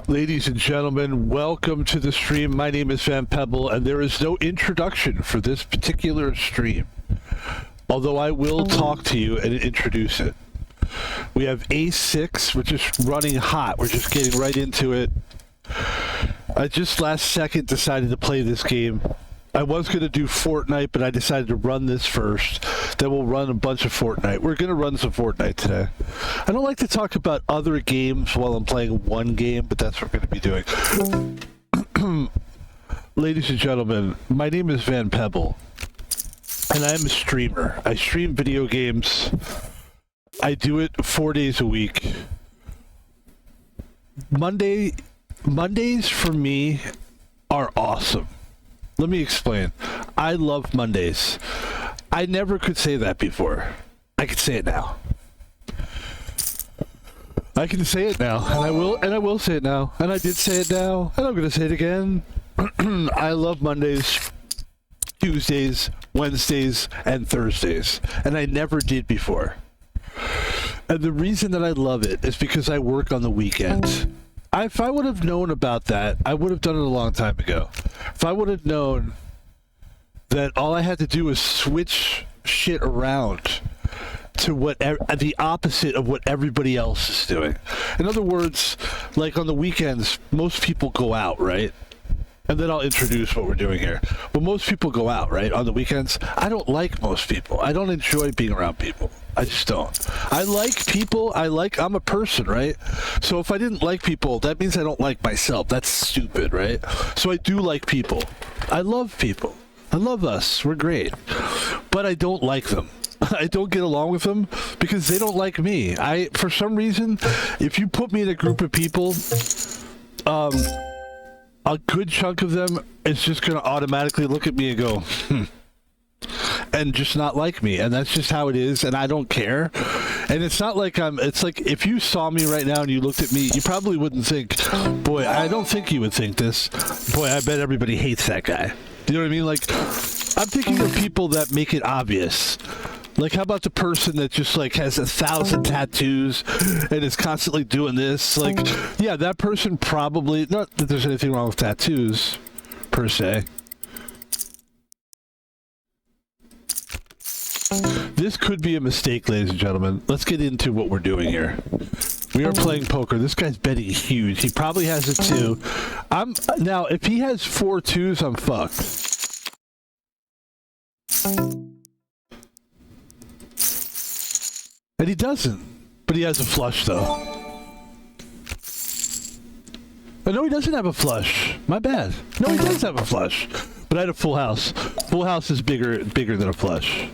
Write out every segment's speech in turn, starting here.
Ladies and gentlemen, welcome to the stream. My name is Pebble, and there is no introduction for this particular stream. Although I will talk to you and introduce it. We have A6, we're just running hot. We're just getting right into it. I just last second decided to play this game. I was going to do Fortnite, but I decided to run this first. Then we'll run a bunch of Fortnite. We're going to run some Fortnite today. I don't like to talk about other games while I'm playing one game, but that's what we're going to be doing. Ladies and gentlemen, my name is Pebble, and I am a streamer. I stream video games. I do it 4 days a week. Mondays for me are awesome. Let me explain. I love Mondays. I never could say that before. I can say it now. I can say it now, and I will say it now, and I did say it now, and I'm going to say it again. I love Mondays, Tuesdays, Wednesdays, and Thursdays, and I never did before. And the reason that I love it is because I work on the weekends. If I would have known about that, I would have done it a long time ago. If I would have known that all I had to do was switch shit around to the opposite of what everybody else is doing. In other words, like on the weekends, most people go out, right? And then I'll introduce what we're doing here. But most people go out, right? On the weekends. I don't like most people. I don't enjoy being around people. I just don't. I like people. I'm a person, right? So if I didn't like people, that means I don't like myself. That's stupid, right? So I do like people. I love people. I love us. We're great. But I don't like them. I don't get along with them because they don't like me. For some reason, if you put me in a group of people, a good chunk of them is just going to automatically look at me and go, and just not like me. And that's just how it is. And I don't care. And it's not like it's like if you saw me right now and you looked at me, you probably wouldn't think, boy, I don't think you would think this. Boy, I bet everybody hates that guy. You know what I mean? Like, I'm thinking of people that make it obvious. Like, how about the person that just, like, has 1,000 tattoos and is constantly doing this? Like, yeah, that person probably... Not that there's anything wrong with tattoos, per se. This could be a mistake, ladies and gentlemen. Let's get into what we're doing here. We are playing poker. This guy's betting huge. He probably has a 2. Now, if he has 4 2s, I'm fucked. And he doesn't. But he has a flush, though. Oh, no, he doesn't have a flush. My bad. No, he does have a flush. But I had a full house. Full house is bigger than a flush.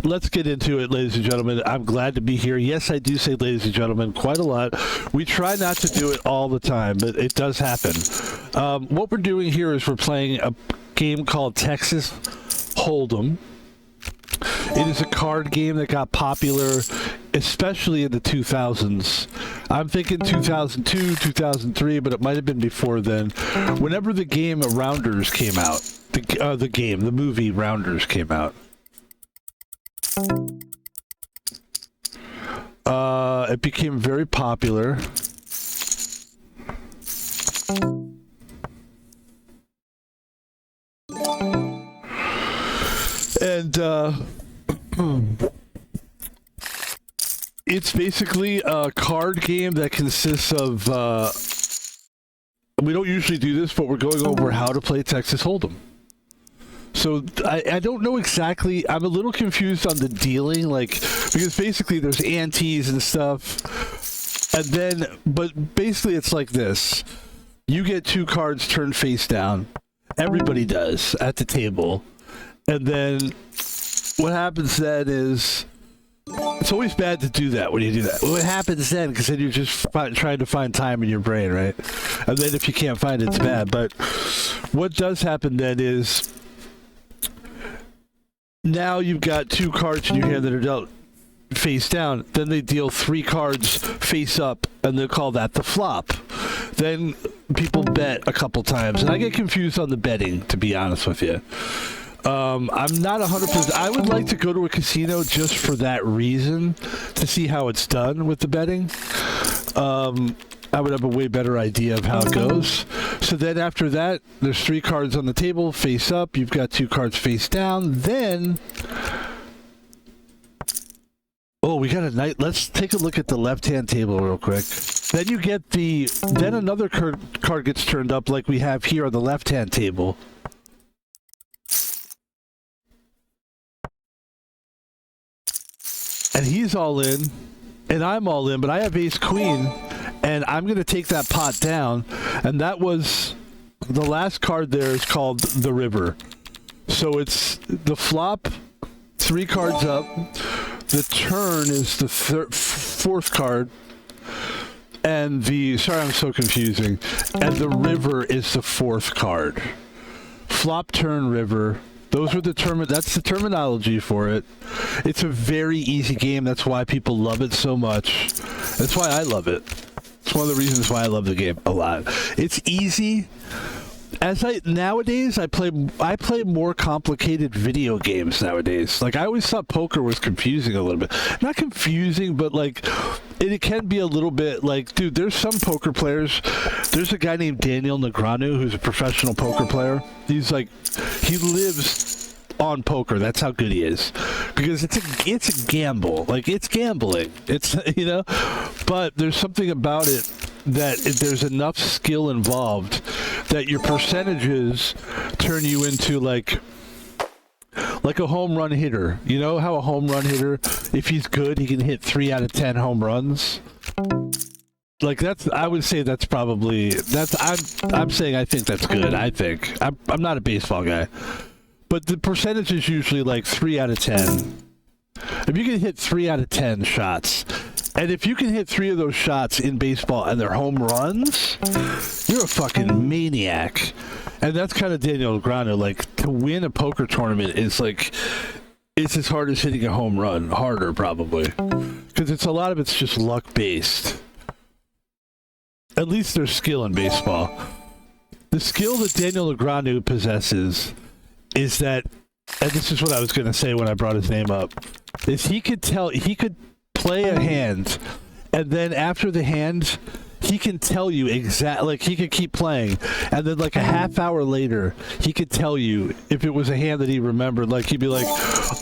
Let's get into it, ladies and gentlemen. I'm glad to be here. Yes, I do say ladies and gentlemen quite a lot. We try not to do it all the time, but it does happen. What we're doing here is we're playing a game called Texas Holdem. It is a card game that got popular, especially in the 2000s. I'm thinking 2002, 2003, but it might have been before then. Whenever the game Rounders came out, the movie Rounders came out. It became very popular. And it's basically a card game that consists of we don't usually do this, but we're going over how to play Texas Holdem. So I don't know exactly. I'm a little confused on the dealing, like, because basically there's antes and stuff, and then, but basically it's like this: you get 2 cards turned face down. Everybody does at the table, and then what happens then is it's always bad to do that when you do that. What happens then, because then you're just trying to find time in your brain, right? And then if you can't find it, it's bad. But what does happen then is, now you've got 2 cards in your hand that are dealt face down. Then they deal 3 cards face up, and they'll call that the flop. Then people bet a couple times, and I get confused on the betting, to be honest with you. I'm not 100%. I would like to go to a casino just for that reason, to see how it's done with the betting. I would have a way better idea of how it goes. So then after that, there's 3 cards on the table, face up. You've got 2 cards face down. Then, oh, we got a night. Let's take a look at the left-hand table real quick. Then you get then another card gets turned up like we have here on the left-hand table. And he's all in, and I'm all in, but I have ace-queen. And I'm going to take that pot down. And that was the last card there is called the river. So it's the flop, 3 cards up. The turn is the 4th card. And sorry, I'm so confusing. And the river is the 4th card. Flop, turn, river. Those are that's the terminology for it. It's a very easy game. That's why people love it so much. That's why I love it. It's one of the reasons why I love the game a lot. It's easy. Nowadays I play more complicated video games nowadays. Like I always thought poker was confusing a little bit. Not confusing, but like it can be a little bit like, dude, there's some poker players. There's a guy named Daniel Negreanu who's a professional poker player. He's like, he lives on poker. That's how good he is, because it's a gamble. Like it's gambling. It's but there's something about it that there's enough skill involved that your percentages turn you into like a home run hitter. You know how a home run hitter, if he's good, he can hit 3 out of 10 home runs. Like I would say I'm saying I think that's good. I'm not a baseball guy. But the percentage is usually like 3 out of 10. If you can hit 3 out of 10 shots, and if you can hit 3 of those shots in baseball and they're home runs, you're a fucking maniac. And that's kind of Daniel Negreanu. Like, to win a poker tournament is like, it's as hard as hitting a home run. Harder, probably. Because a lot of it's just luck-based. At least there's skill in baseball. The skill that Daniel Negreanu possesses is that, and this is what I was going to say when I brought his name up, is he could play a hand, and then after the hand, he can tell you exactly, like he could keep playing, and then like a half hour later, he could tell you if it was a hand that he remembered. Like he'd be like,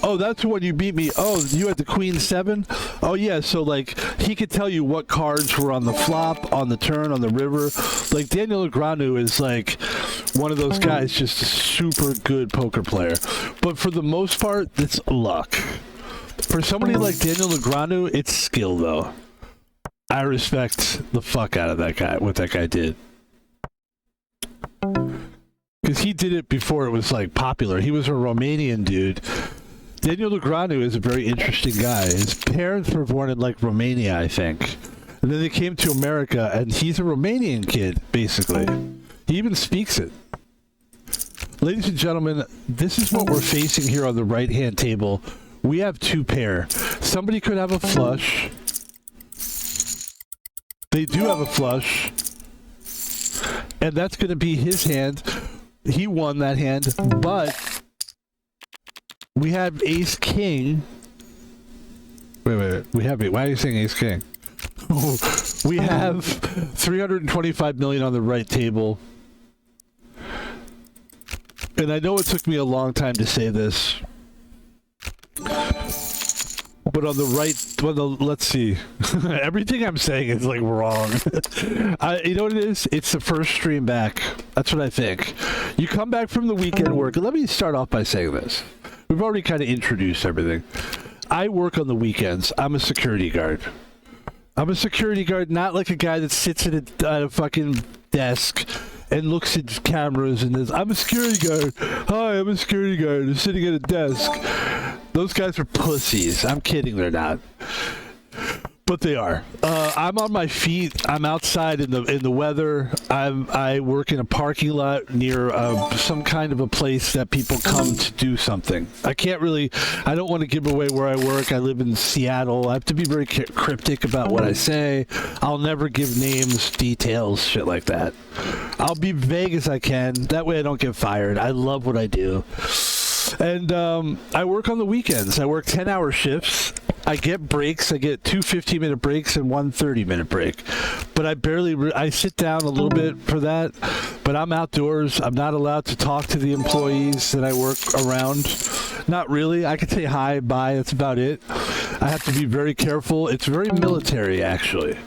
oh, that's when you beat me. Oh, you had the queen 7? Oh yeah, so like he could tell you what cards were on the flop, on the turn, on the river. Like Daniel Negreanu is like one of those guys, just a super good poker player. But for the most part, it's luck. For somebody like Daniel Negreanu, it's skill though. I respect the fuck out of that guy, what that guy did. Because he did it before it was, like, popular. He was a Romanian dude. Daniel Negreanu is a very interesting guy. His parents were born in, like, Romania, I think. And then they came to America, and he's a Romanian kid, basically. He even speaks it. Ladies and gentlemen, this is what we're facing here on the right-hand table. We have 2 pair. Somebody could have a flush. They do have a flush, and that's going to be his hand. He won that hand, but we have ace-king. Wait. Why are you saying ace-king? We have 325 million on the right table. And I know it took me a long time to say this. But on the right, let's see. Everything I'm saying is like wrong. You know what it is? It's the first stream back. That's what I think. You come back from the weekend work. Let me start off by saying this. We've already kind of introduced everything. I work on the weekends. I'm a security guard. I'm a security guard, not like a guy that sits at a fucking desk and looks at cameras and is, I'm a security guard. Hi, I'm a security guard. I'm sitting at a desk. Those guys are pussies. I'm kidding, they're not. But they are. I'm on my feet. I'm outside in the weather. I work in a parking lot near some kind of a place that people come to do something. I don't want to give away where I work. I live in Seattle. I have to be very cryptic about what I say. I'll never give names, details, shit like that. I'll be vague as I can. That way I don't get fired. I love what I do. And I work on the weekends. I work 10-hour shifts. I get breaks. I get two 15-minute breaks and one 30-minute break. But I sit down a little bit for that. But I'm outdoors. I'm not allowed to talk to the employees that I work around. Not really. I can say hi, bye. That's about it. I have to be very careful. It's very military, actually.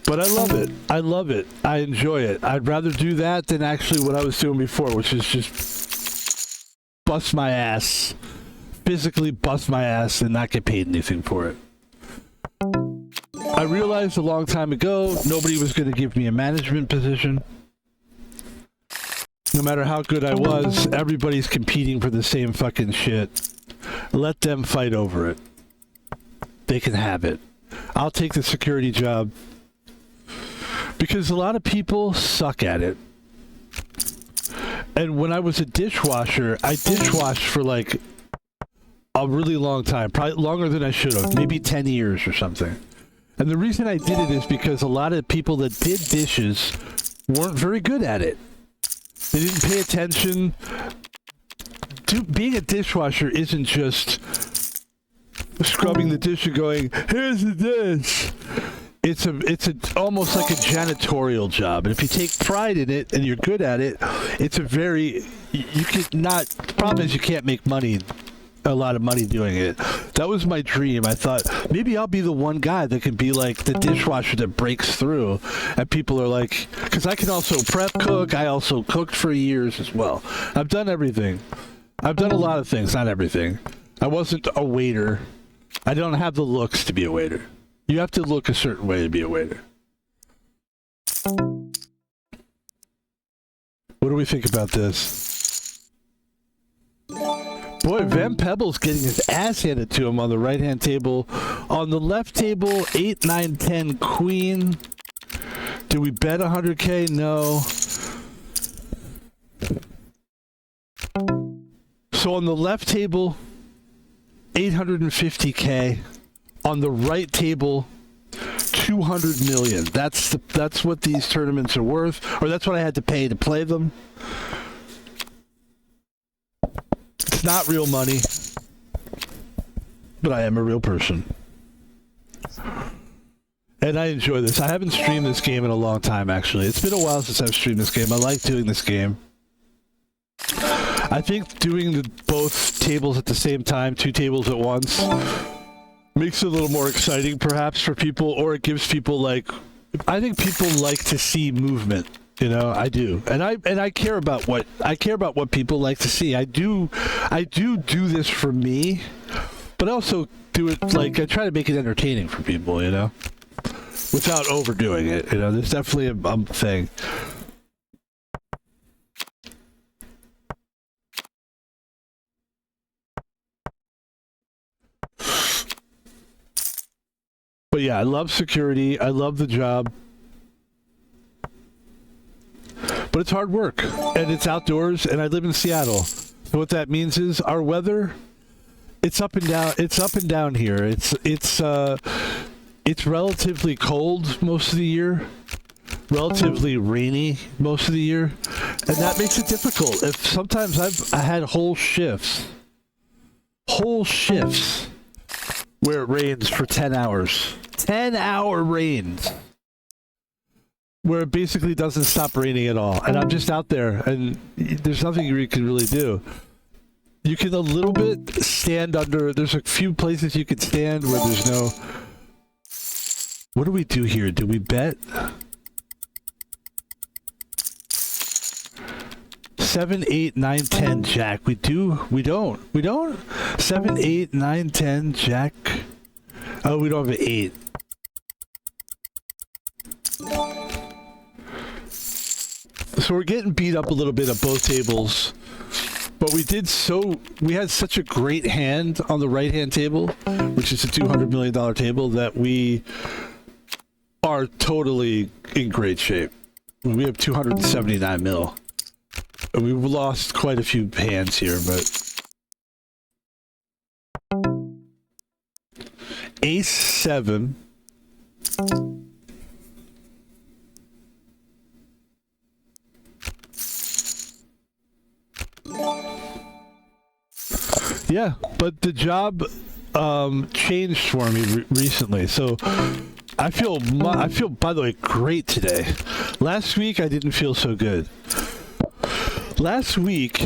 But I love it. I love it. I enjoy it. I'd rather do that than actually what I was doing before, which is just bust my ass. Physically bust my ass and not get paid anything for it. I realized a long time ago nobody was going to give me a management position. No matter how good I was, everybody's competing for the same fucking shit. Let them fight over it. They can have it. I'll take the security job. Because a lot of people suck at it. And when I was a dishwasher, I dishwashed for like a really long time. Probably longer than I should have. Maybe 10 years or something. And the reason I did it is because a lot of people that did dishes weren't very good at it. They didn't pay attention. Being a dishwasher isn't just scrubbing the dish and going, here's the dish. It's almost like a janitorial job. And if you take pride in it and you're good at it, it's a very, you could not, the problem is you can't make a lot of money doing it. That was my dream. I thought maybe I'll be the one guy that can be like the dishwasher that breaks through. And people are like, because I can also prep cook. I also cooked for years as well. I've done everything. I've done a lot of things, not everything. I wasn't a waiter. I don't have the looks to be a waiter. You have to look a certain way to be a waiter. What do we think about this? Boy, Van Pebble's getting his ass handed to him on the right-hand table. On the left table, 8, 9, 10, queen. Do we bet 100K? No. So on the left table, 850K. On the right table, 200 million. That's what these tournaments are worth, or that's what I had to pay to play them. It's not real money, but I am a real person. And I enjoy this. I haven't streamed this game in a long time, actually. It's been a while since I've streamed this game. I like doing this game. I think doing both tables at the same time, 2 tables at once, makes it a little more exciting, perhaps, for people, or it gives people, like, I think people like to see movement. You know, I do, and I care about what people like to see. I do this for me, but I also do it, like, I try to make it entertaining for people. You know, without overdoing it. You know, there's definitely a thing. But yeah, I love security. I love the job. But it's hard work, and it's outdoors, and I live in Seattle. So what that means is our weather, it's up and down. It's up and down here. It's relatively cold most of the year, relatively rainy most of the year, and that makes it difficult. If sometimes I had whole shifts where it rains for 10 hours, 10-hour rains, where it basically doesn't stop raining at all. And I'm just out there, and there's nothing you can really do. You can a little bit stand under, there's a few places you can stand where there's no... What do we do here? Do we bet? 7, 8, 9, 10, jack. We don't. 7, 8, 9, 10, jack. Oh, we don't have an 8. So we're getting beat up a little bit at both tables, but we had such a great hand on the right-hand table, which is a $200 million table, that we are totally in great shape. We have 279 mil. We've lost quite a few hands here, but Ace 7. Yeah, but the job changed for me recently, so I feel by the way great today. Last week I didn't feel so good. Last week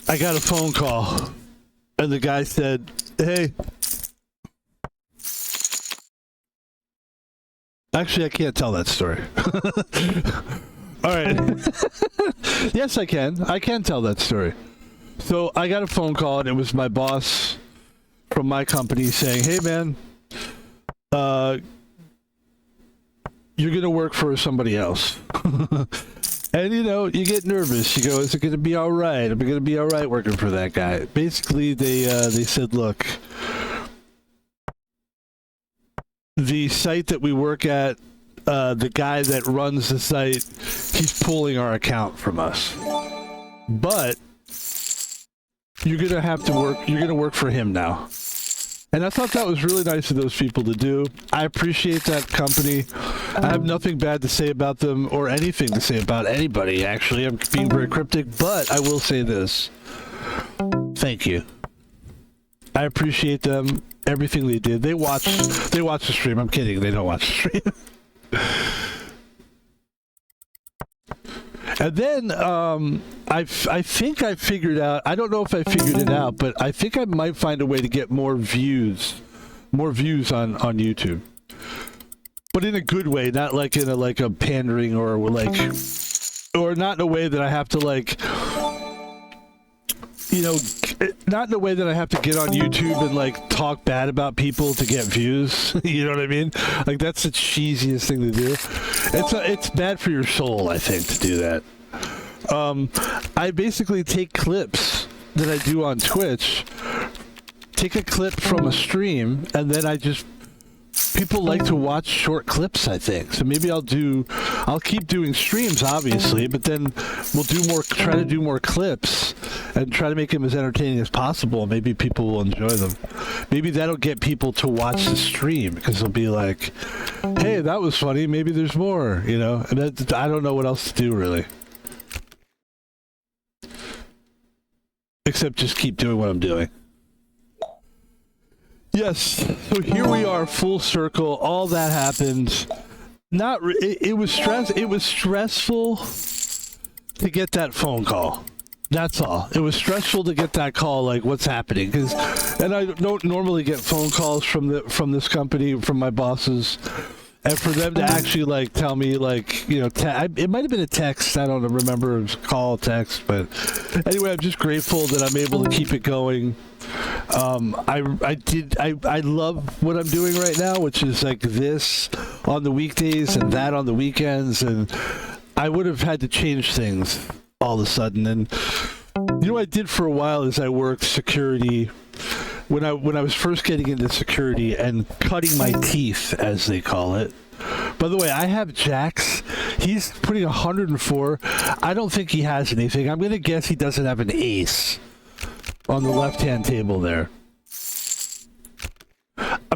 I got a phone call and the guy said, "Hey." Actually, I can't tell that story. All right. Yes, I can. I can tell that story. So I got a phone call, and it was my boss from my company saying, "Hey, man, you're going to work for somebody else." And, you know, you get nervous. You go, "Is it going to be all right? Am I going to be all right working for that guy?" Basically, they said, "Look, the site that we work at, the guy that runs the site, he's pulling our account from us. But you're going to have to work, you're going to work for him now." And I thought that was really nice of those people to do. I appreciate that company. I have nothing bad to say about them or anything to say about anybody, actually. I'm being very cryptic, but I will say this. Thank you. I appreciate them, everything they did. They watch the stream. I'm kidding. They don't watch the stream. And then I think I figured out, I don't know if I figured it out, but I think I might find a way to get more views on YouTube. But in a good way, not like in a pandering or not in a way that I have to not in a way that I have to get on YouTube and talk bad about people to get views. You know what I mean? Like, that's the cheesiest thing to do. It's bad for your soul, I think, to do that. I basically take clips that I do on Twitch, take a clip from a stream, and then people like to watch short clips, I think. So maybe I'll keep doing streams, obviously, but then we'll try to do more clips and try to make them as entertaining as possible. Maybe people will enjoy them. Maybe that'll get people to watch the stream because they'll be like, "Hey, that was funny. Maybe there's more," you know? And I don't know what else to do, really. Except just keep doing what I'm doing. Yes, so here we are, full circle. All that happened. It was stressful to get that phone call. That's all. It was stressful to get that call, like, what's happening? And I don't normally get phone calls from this company, from my bosses, and for them to actually tell me, it might have been a text. I don't remember, it was a call, text, but anyway, I'm just grateful that I'm able to keep it going. I love what I'm doing right now, which is like this on the weekdays and that on the weekends, and I would have had to change things all of a sudden. And you know what I did for a while is I worked security when I was first getting into security and cutting my teeth, as they call it. By the way, I have Jax. He's putting 104. I don't think he has anything. I'm gonna guess he doesn't have an ace on the left-hand table there,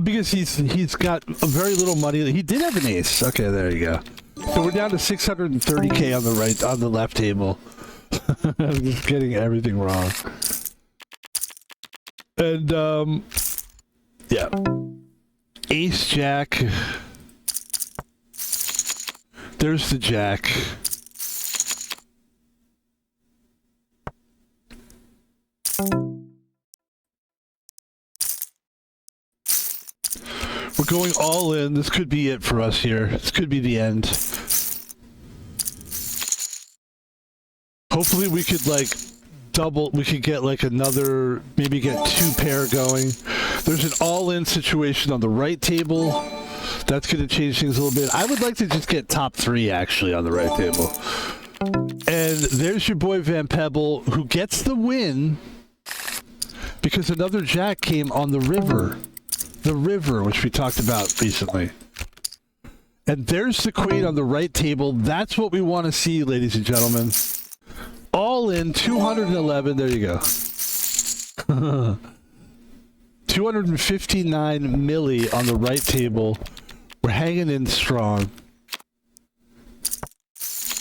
because he's got very little money. He did have an ace. Okay, there you go. So we're down to 630K on the left table. I'm just getting everything wrong. And yeah, ace jack. There's the jack. We're going all in. This could be it for us here. This could be the end. Hopefully we could we could get another, maybe get 2 pair going. There's an all-in situation on the right table. That's going to change things a little bit. I would like to just get top 3 actually on the right table. And there's your boy Van Pebble, who gets the win because another jack came on the river. The river, which we talked about recently. And there's the queen on the right table. That's what we want to see, ladies and gentlemen. All in 211. There you go. 259 milli on the right table. We're hanging in strong.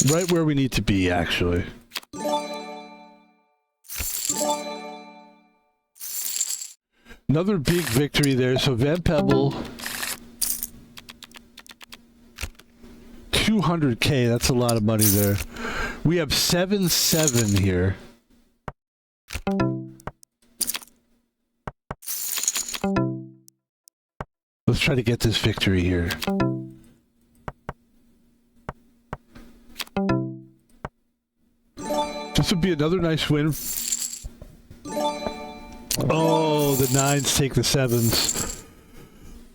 Right where we need to be, actually. Another big victory there. So Van Pebble, 200K. That's a lot of money there. We have 7-7 here. Let's try to get this victory here. This would be another nice win. Oh, the 9s take the 7s.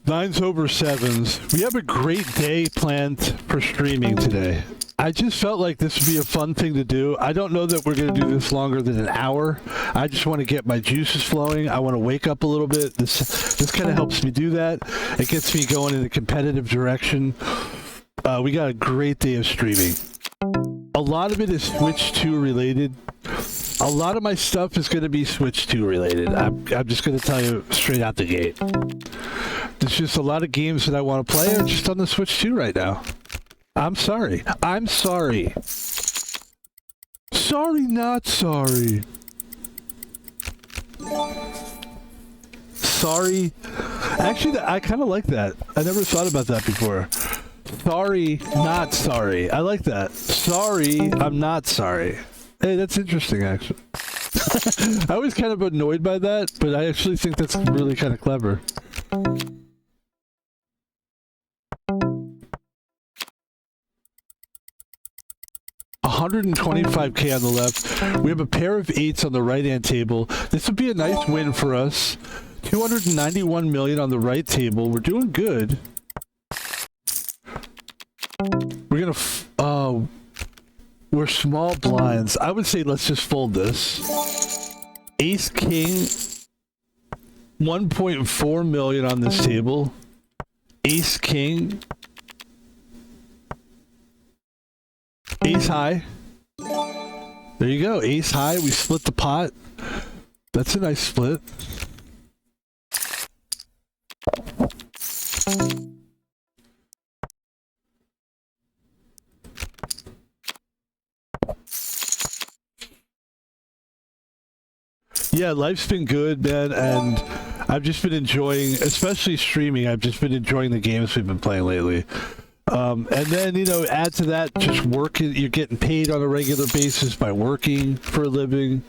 9s over 7s. We have a great day planned for streaming today. I just felt like this would be a fun thing to do. I don't know that we're going to do this longer than an hour. I just want to get my juices flowing. I want to wake up a little bit. This kind of helps me do that. It gets me going in a competitive direction. We got a great day of streaming. A lot of it is Switch 2 related. A lot of my stuff is going to be Switch 2 related. I'm just going to tell you straight out the gate. There's just a lot of games that I want to play are just on the Switch 2 right now. I'm sorry. I'm sorry. Sorry, not sorry. Sorry. Actually, I kind of like that. I never thought about that before. Sorry, not sorry. I like that. Sorry, I'm not sorry. Hey, that's interesting, actually. I was kind of annoyed by that, but I actually think that's really kind of clever. $125K on the left. We have a pair of 8s on the right-hand table. This would be a nice win for us. 291 million on the right table. We're doing good. We're gonna, we're small blinds. I would say let's just fold this. Ace King, 1.4 million on this table. Ace King. Ace High. There you go. Ace High. We split the pot. That's a nice split. Yeah, life's been good, man, and I've just been enjoying, especially streaming, I've just been enjoying the games we've been playing lately. And then, you know, add to that just working, you're getting paid on a regular basis by working for a living.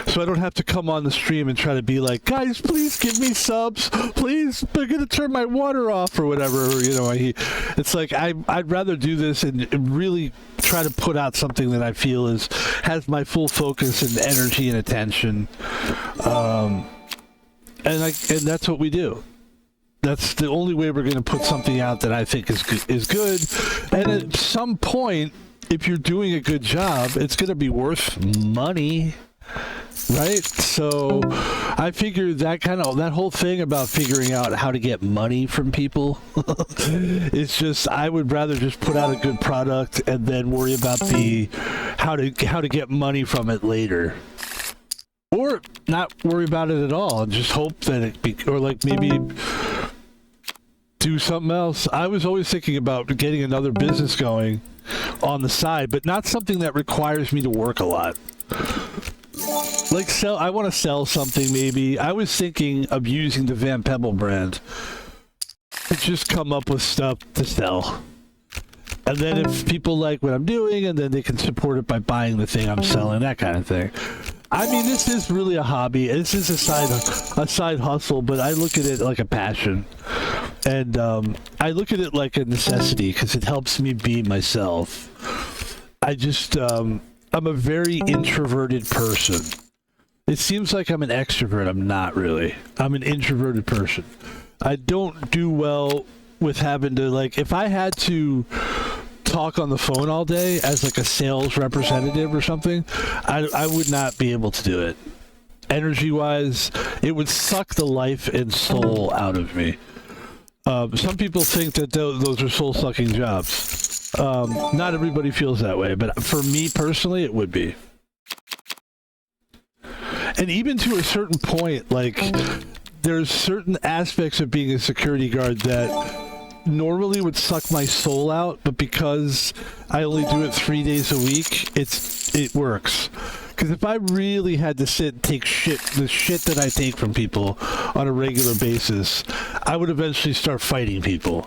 So I don't have to come on the stream and try to be like, guys, please give me subs. Please, they're going to turn my water off or whatever. You know, it's like I'd rather do this and really try to put out something that I feel has my full focus and energy and attention. And that's what we do. That's the only way we're going to put something out that I think is good. And at some point, if you're doing a good job, it's going to be worth money, right? So I figure that whole thing about figuring out how to get money from people, it's just, I would rather just put out a good product and then worry about how to get money from it later. Or not worry about it at all and just hope that or like maybe do something else. I was always thinking about getting another business going on the side, but not something that requires me to work a lot. Like I want to sell something maybe. I was thinking of using the Van Pebble brand to just come up with stuff to sell. And then if people like what I'm doing, and then they can support it by buying the thing I'm selling, that kind of thing. I mean, this is really a hobby. This is a side hustle, but I look at it like a passion. And I look at it like a necessity because it helps me be myself. I just, I'm a very introverted person. It seems like I'm an extrovert. I'm not really. I'm an introverted person. I don't do well with having to, like, if I had to talk on the phone all day as like a sales representative or something, I would not be able to do it. Energy wise, it would suck the life and soul out of me. Some people think that those are soul sucking jobs. Not everybody feels that way, but for me personally, it would be. And even to a certain point, like, there's certain aspects of being a security guard that normally would suck my soul out, but because I only do it 3 days a week, it works. Because if I really had to sit and take the shit that I take from people on a regular basis, I would eventually start fighting people.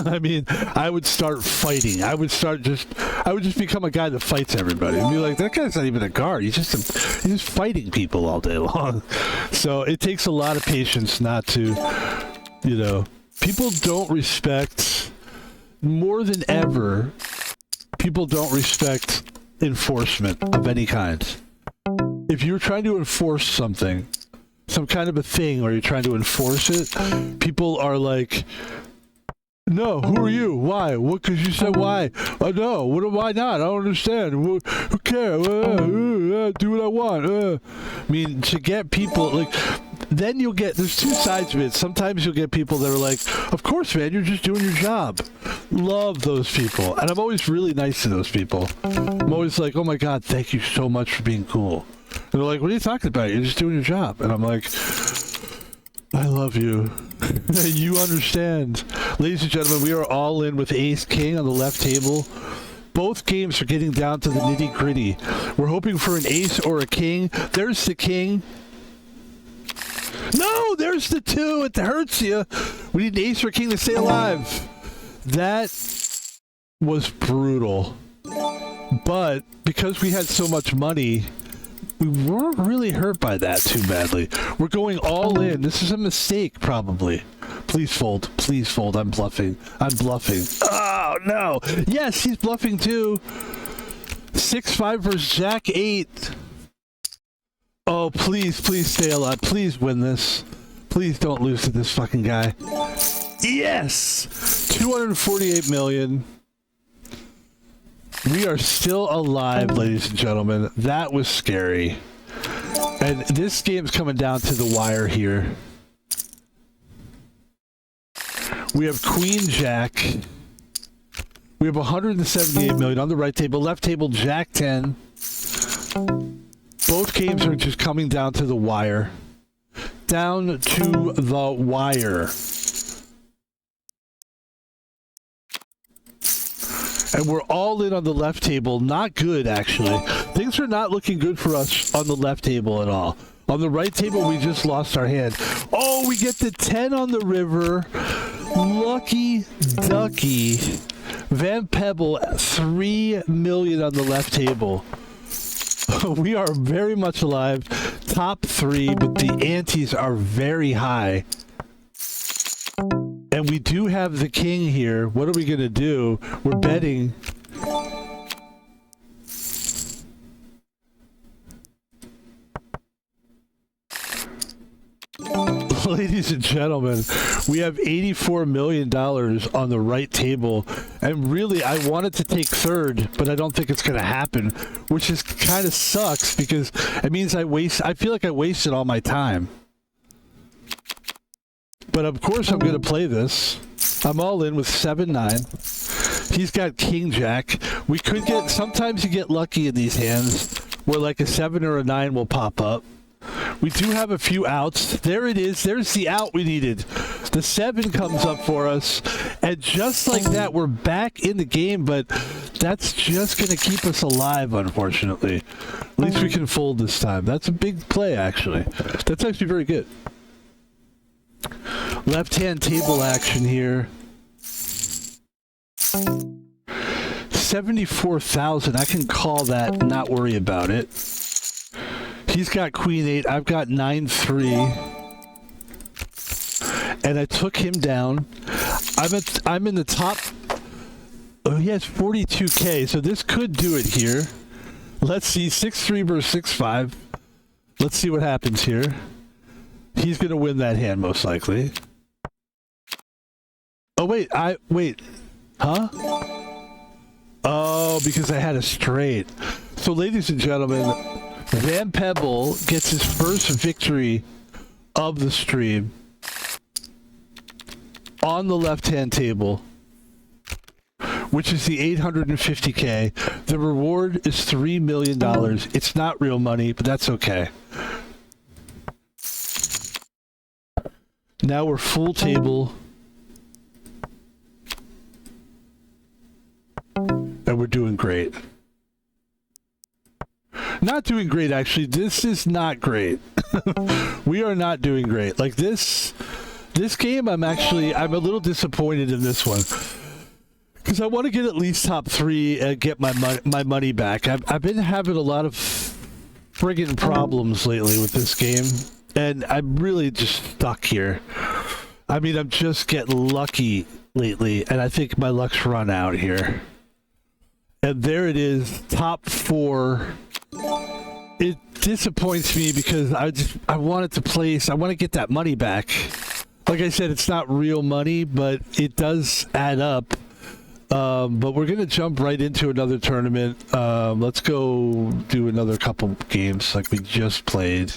I mean, I would start fighting. I would just become a guy that fights everybody. And be like, that guy's not even a guard. He's just fighting people all day long. So it takes a lot of patience not to, people don't respect, more than ever, people don't respect enforcement of any kind. If you're trying to enforce something, some kind of a thing, or you're trying to enforce it, people are like, no, who are you? Why? What? Because you said why? No, why not? I don't understand. Who cares? Do what I want. I mean, to get people, like, then you'll get, there's two sides of it. Sometimes you'll get people that are like, of course, man, you're just doing your job. Love those people. And I'm always really nice to those people. I'm always like, oh my God, thank you so much for being cool. And they're like, what are you talking about? You're just doing your job. And I'm like, I love you. You understand. Ladies and gentlemen, we are all in with Ace King on the left table. Both games are getting down to the nitty gritty. We're hoping for an ace or a king. There's the king. No, there's the two. It hurts you. We need an ace or a king to stay alive. That was brutal. But because we had so much money, we weren't really hurt by that too badly. We're going all in. This is a mistake, probably. Please fold. Please fold. I'm bluffing. I'm bluffing. Oh, no. Yes, he's bluffing too. 6-5 versus Jack 8. Oh, please, please stay alive. Please win this. Please don't lose to this fucking guy. Yes! 248 million. We are still alive, ladies and gentlemen. That was scary. And this game's coming down to the wire here. We have Queen Jack. We have 178 million on the right table. Left table, Jack 10. Both games are just coming down to the wire. Down to the wire. And we're all in on the left table. Not good, actually. Things are not looking good for us on the left table at all. On the right table, we just lost our hand. Oh, we get the 10 on the river. Lucky ducky. Van Pebble, 3 million on the left table. We are very much alive. Top 3, but the antes are very high. And we do have the king here. What are we going to do? We're betting. Ladies and gentlemen, we have $84 million on the right table. And really, I wanted to take third, but I don't think it's going to happen, which is kind of sucks because it means I feel like I wasted all my time. But of course I'm going to play this. I'm all in with 7-9. He's got King Jack. We could get, sometimes you get lucky in these hands where like a 7 or a 9 will pop up. We do have a few outs. There it is. There's the out we needed. The 7 comes up for us. And just like that, we're back in the game, but that's just going to keep us alive, unfortunately. At least we can fold this time. That's a big play, actually. That's actually very good. Left-hand table action here. 74,000. I can call that, not worry about it. He's got Queen 8. I've got 9-3. And I took him down. I'm in the top. Oh, he has 42K, so this could do it here. Let's see, 6-3 versus 6-5. Let's see what happens here. He's going to win that hand, most likely. Oh, wait, huh? Oh, because I had a straight. So, ladies and gentlemen, Van Pebble gets his first victory of the stream on the left-hand table, which is the 850K. The reward is $3 million. It's not real money, but that's okay. Now we're full table. And we're doing great. Not doing great, actually. This is not great. We are not doing great. Like this game, I'm a little disappointed in this one. Because I want to get at least top 3 and get my money back. I've been having a lot of friggin' problems lately with this game. And I'm really just stuck here. I mean, I'm just getting lucky lately. And I think my luck's run out here. And there it is, top 4. It disappoints me because I wanted to place, I want to get that money back. Like I said, it's not real money, but it does add up. But we're going to jump right into another tournament. Let's go do another couple games like we just played.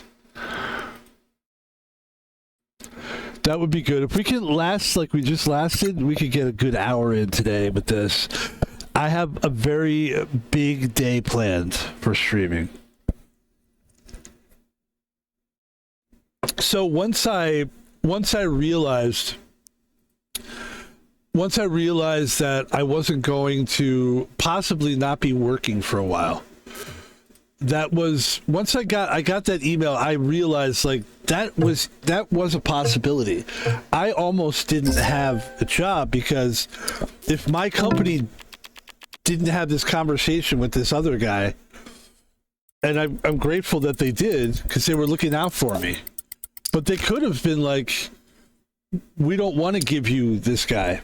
That would be good. If we can last like we just lasted, we could get a good hour in today with this. I have a very big day planned for streaming. So once I realized that I wasn't going to possibly not be working for a while. That was once I got that email, I realized like that was a possibility. I almost didn't have a job because if my company didn't have this conversation with this other guy, and I'm grateful that they did because they were looking out for me. But they could have been like, we don't want to give you this guy.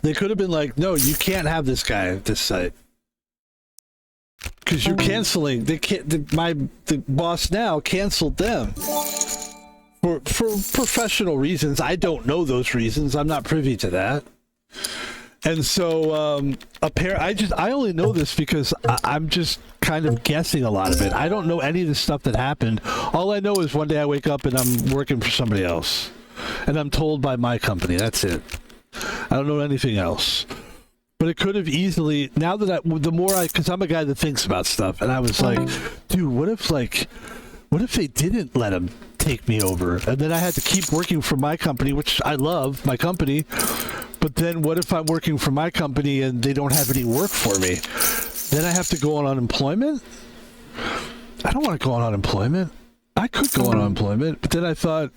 They could have been like, no, you can't have this guy at this site because you're canceling. They can't. The boss now canceled them for professional reasons. I don't know those reasons. I'm not privy to that. And so, I only know this because I'm just kind of guessing a lot of it. I don't know any of the stuff that happened. All I know is one day I wake up and I'm working for somebody else, and I'm told by my company. That's it. I don't know anything else. But it could have easily. Now that because I'm a guy that thinks about stuff, and I was like, dude, what if they didn't let him take me over, and then I had to keep working for my company, which I love, my company. But then what if I'm working for my company and they don't have any work for me? Then I have to go on unemployment? I don't want to go on unemployment. I could go on unemployment, but then I thought,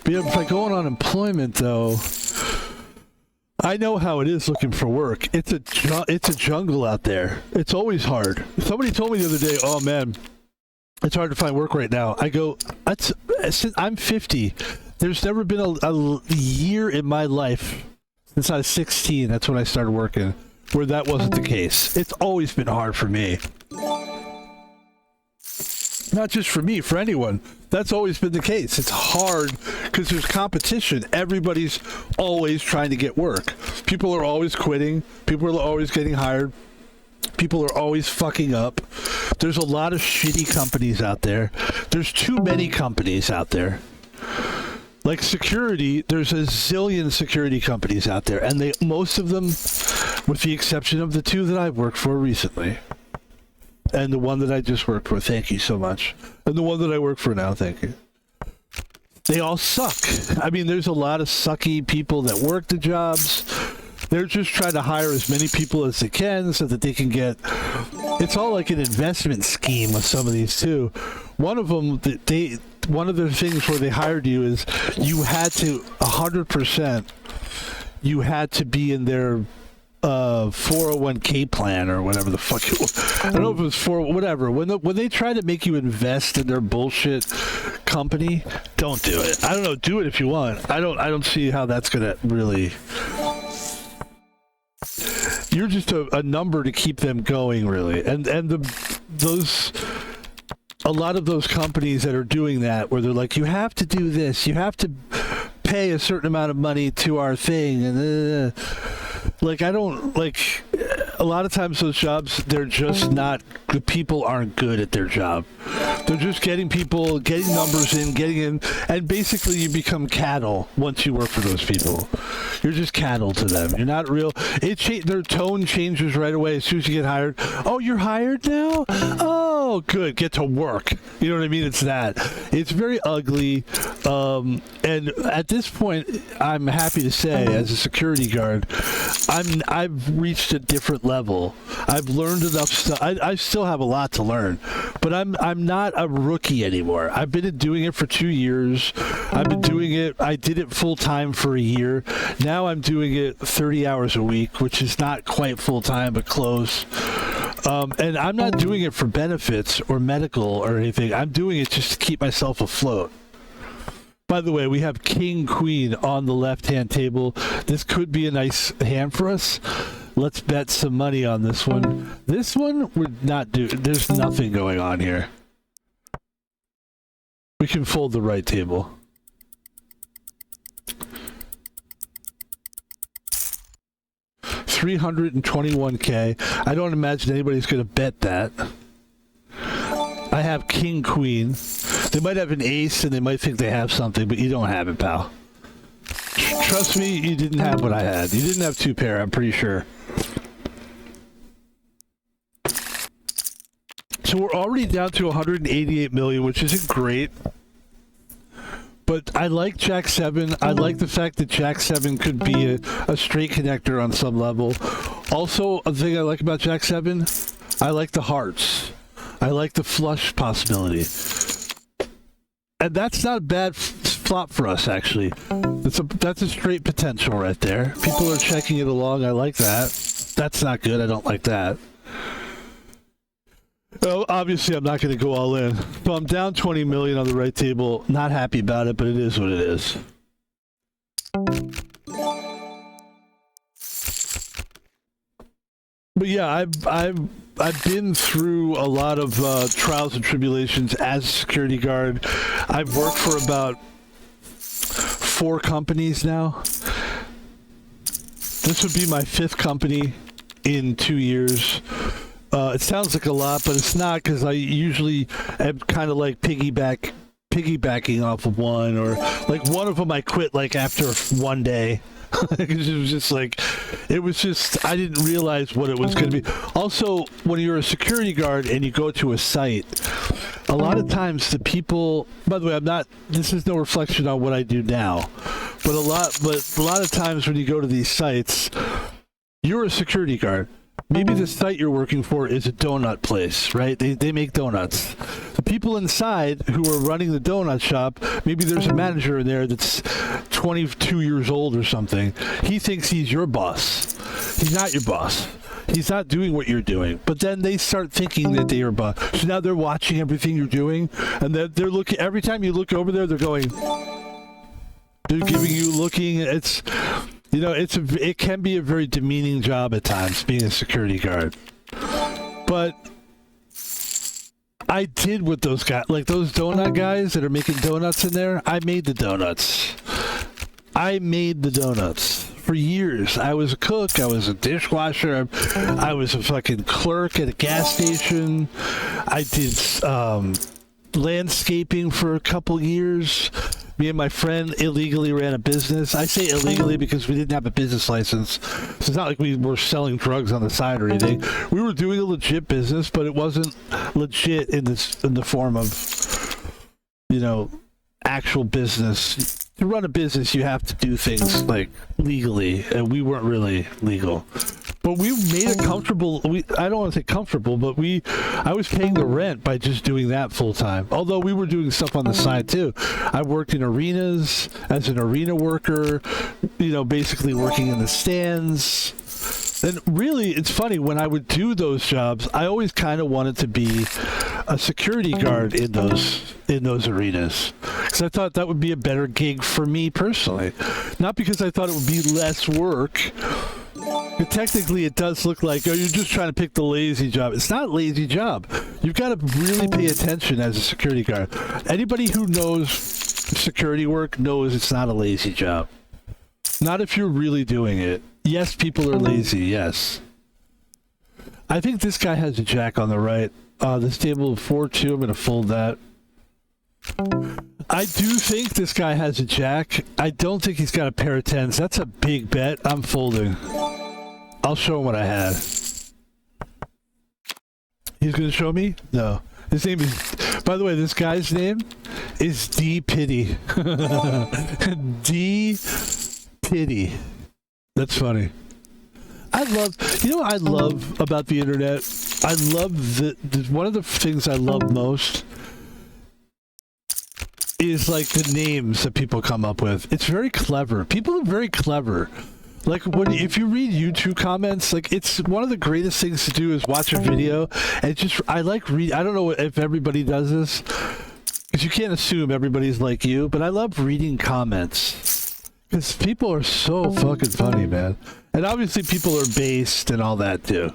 if I go on unemployment, though, I know how it is looking for work. It's a jungle out there. It's always hard. Somebody told me the other day, oh man, it's hard to find work right now. I go, I'm 50. There's never been a year in my life since I was 16, that's when I started working, where that wasn't the case. It's always been hard for me. Not just for me, for anyone. That's always been the case. It's hard because there's competition. Everybody's always trying to get work. People are always quitting. People are always getting hired. People are always fucking up. There's a lot of shitty companies out there. There's too many companies out there. Like security, there's a zillion security companies out there, and most of them, with the exception of the 2 that I've worked for recently, and the one that I just worked for, thank you so much, and the one that I work for now, thank you. They all suck. I mean, there's a lot of sucky people that work the jobs. They're just trying to hire as many people as they can so that they can get... It's all like an investment scheme with some of these, too. One of them, one of the things where they hired you is you had to 100%. You had to be in their 401k plan or whatever the fuck it was. I don't know if it was whatever. When they try to make you invest in their bullshit company, don't do it. I don't know. Do it if you want. I don't see how that's gonna really. You're just a number to keep them going, really, and a lot of those companies that are doing that, where they're like, you have to do this, you have to pay a certain amount of money to our thing, and like, I don't like. A lot of times those jobs, they're just not. The people aren't good at their job. They're just getting numbers in, and basically you become cattle once you work for those people. You're just cattle to them. You're not real. Their tone changes right away as soon as you get hired. Oh, you're hired now? Oh, good. Get to work. You know what I mean? It's that. It's very ugly. And at this point, I'm happy to say, as a security guard, I've reached a different level. I've learned enough stuff. I still have a lot to learn, but I'm not a rookie anymore. I've been doing it for 2 years. I've been doing it. I did it full time for a year. Now I'm doing it 30 hours a week, which is not quite full time, but close. And I'm not doing it for benefits or medical or anything. I'm doing it just to keep myself afloat. By the way, we have King Queen on the left-hand table. This could be a nice hand for us. Let's bet some money on this one. This one would not do. There's nothing going on here. We can fold the right table. $321K. I don't imagine anybody's going to bet that. I have King Queen. They might have an ace and they might think they have something, but you don't have it, pal. Trust me, you didn't have what I had. You didn't have two pair, I'm pretty sure. So we're already down to 188 million, which isn't great. But I like Jack 7. I like the fact that Jack 7 could be a straight connector on some level. Also, a thing I like about Jack 7, I like the hearts. I like the flush possibility. And that's not a bad flop for us, actually. That's a straight potential right there. People are checking it along. I like that. That's not good. I don't like that. Well, obviously, I'm not going to go all in. So I'm down 20 million on the right table. Not happy about it, but it is what it is. But yeah, I've been through a lot of trials and tribulations as a security guard. I've worked for about 4 companies now. This would be my 5th company in 2 years. It sounds like a lot, but it's not, because I usually am kind of like piggybacking off of one, or like one of them I quit like after 1 day. It was just I didn't realize what it was going to be. Also, when you're a security guard and you go to a site, a lot of times the people, by the way, this is no reflection on what I do now, but a lot of times when you go to these sites, you're a security guard. Maybe the site you're working for is a donut place, right? They make donuts. The people inside who are running the donut shop, maybe there's a manager in there that's 22 years old or something. He thinks he's your boss. He's not your boss. He's not doing what you're doing. But then they start thinking that they're your boss. So now they're watching everything you're doing, and they're looking. Every time you look over there, they're going. They're giving you looking. It's. You know, it can be a very demeaning job at times, being a security guard. But I did with those guys, like those donut guys that are making donuts in there. I made the donuts. For years. I was a cook. I was a dishwasher. I was a fucking clerk at a gas station. I did landscaping for a couple years. Me and my friend illegally ran a business. I say illegally because we didn't have a business license. So it's not like we were selling drugs on the side or anything. We were doing a legit business, but it wasn't legit in the form of, you know, actual business. To run a business, you have to do things like legally, and we weren't really legal. But we made it comfortable. I don't want to say comfortable, but I was paying the rent by just doing that full time. Although we were doing stuff on the side too. I worked in arenas as an arena worker, you know, basically working in the stands. And really, it's funny, when I would do those jobs, I always kind of wanted to be a security guard in those arenas, because I thought that would be a better gig for me personally. Not because I thought it would be less work. But technically, it does look like, oh, you're just trying to pick the lazy job. It's not a lazy job. You've got to really pay attention as a security guard. Anybody who knows security work knows it's not a lazy job. Not if you're really doing it. Yes, people are lazy, yes. I think this guy has a jack on the right. This table of 4-2, I'm going to fold that. I do think this guy has a jack. I don't think he's got a pair of 10s. That's a big bet. I'm folding. I'll show him what I had. He's going to show me? No. His name is... By the way, this guy's name is D. Pity. D. Pity. That's funny. I love, you know what I love about the internet? I love one of the things I love most is like the names that people come up with. It's very clever. People are very clever. Like if you read YouTube comments, like it's one of the greatest things to do is watch a video and just I like read. I don't know if everybody does this because you can't assume everybody's like you, but I love reading comments because people are so fucking funny, man. And obviously people are based and all that too.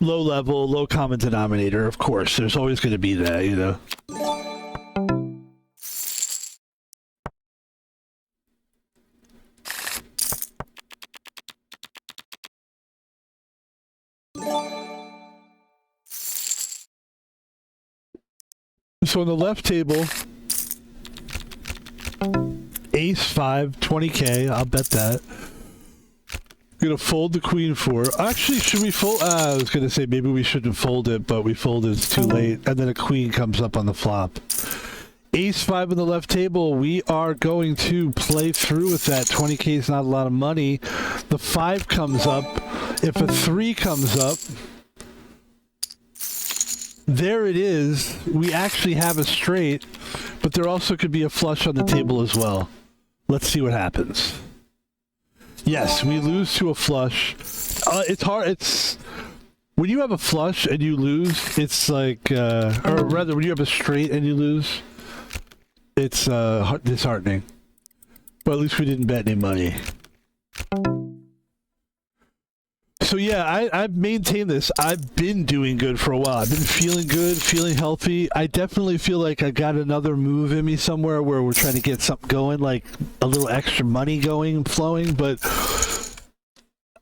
Low level, low common denominator, of course. There's always going to be that, you know. So on the left table, ace 5, 20k, I'll bet that. Gonna fold the queen 4. Actually, should we fold? I was gonna say maybe we shouldn't fold it, but we folded, it's too late. And then a queen comes up on the flop. Ace 5 on the left table, we are going to play through with that. 20k is not a lot of money. The 5 comes up. If a 3 comes up, there it is. We actually have a straight, but there also could be a flush on the table as well. Let's see what happens. Yes, we lose to a flush. It's hard. It's when you have a flush and you lose. It's like, or rather, when you have a straight and you lose, it's disheartening. But at least we didn't bet any money. So yeah, I've maintained this. I've been doing good for a while. I've been feeling good, feeling healthy. I definitely feel like I got another move in me somewhere where we're trying to get something going, like a little extra money going, flowing. But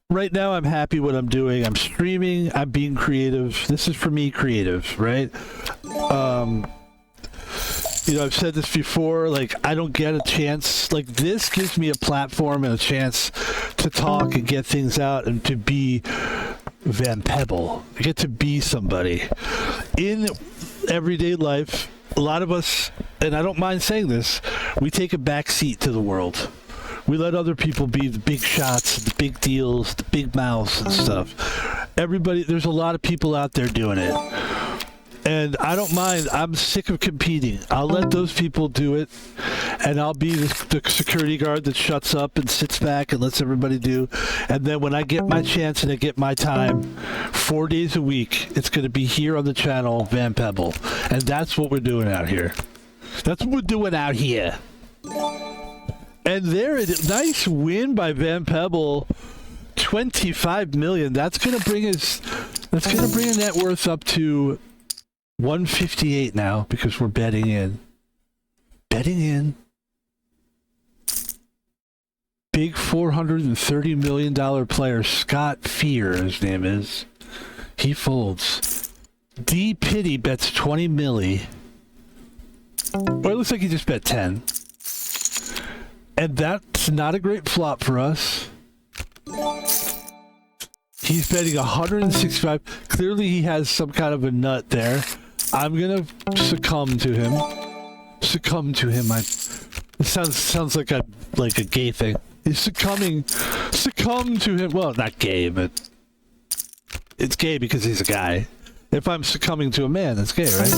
right now I'm happy what I'm doing. I'm streaming. I'm being creative. This is for me creative, right? You know, I've said this before, like, I don't get a chance. Like, this gives me a platform and a chance to talk and get things out and to be Pebble. I get to be somebody. In everyday life, a lot of us, and I don't mind saying this, we take a back seat to the world. We let other people be the big shots, the big deals, the big mouths and stuff. Everybody, there's a lot of people out there doing it. And I don't mind. I'm sick of competing. I'll let those people do it, and I'll be the security guard that shuts up and sits back and lets everybody do. And then when I get my chance and I get my time, 4 days a week, it's going to be here on the channel, Pebble. And that's what we're doing out here. That's what we're doing out here. And there it is. Nice win by Pebble. 25 million. That's going to bring us. That's going to bring a net worth up to 158 now because we're betting in. Betting in. Big $430 million player, Scott Fear, his name is. He folds. D. Pity bets 20 milli. Or it looks like he just bet 10. And that's not a great flop for us. He's betting 165. Clearly he has some kind of a nut there. I'm gonna succumb to him. Succumb to him. It sounds like a gay thing. He's succumbing. Succumb to him. Well, not gay, but it's gay because he's a guy. If I'm succumbing to a man, that's gay, right?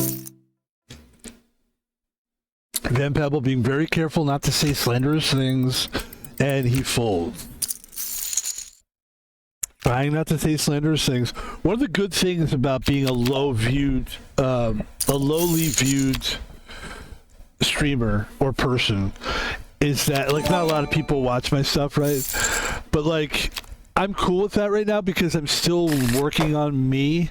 Pebble being very careful not to say slanderous things, and he folds. Trying not to say slanderous things. One of the good things about being a lowly viewed streamer or person is that, like, not a lot of people watch my stuff, right? But, like, I'm cool with that right now because I'm still working on me.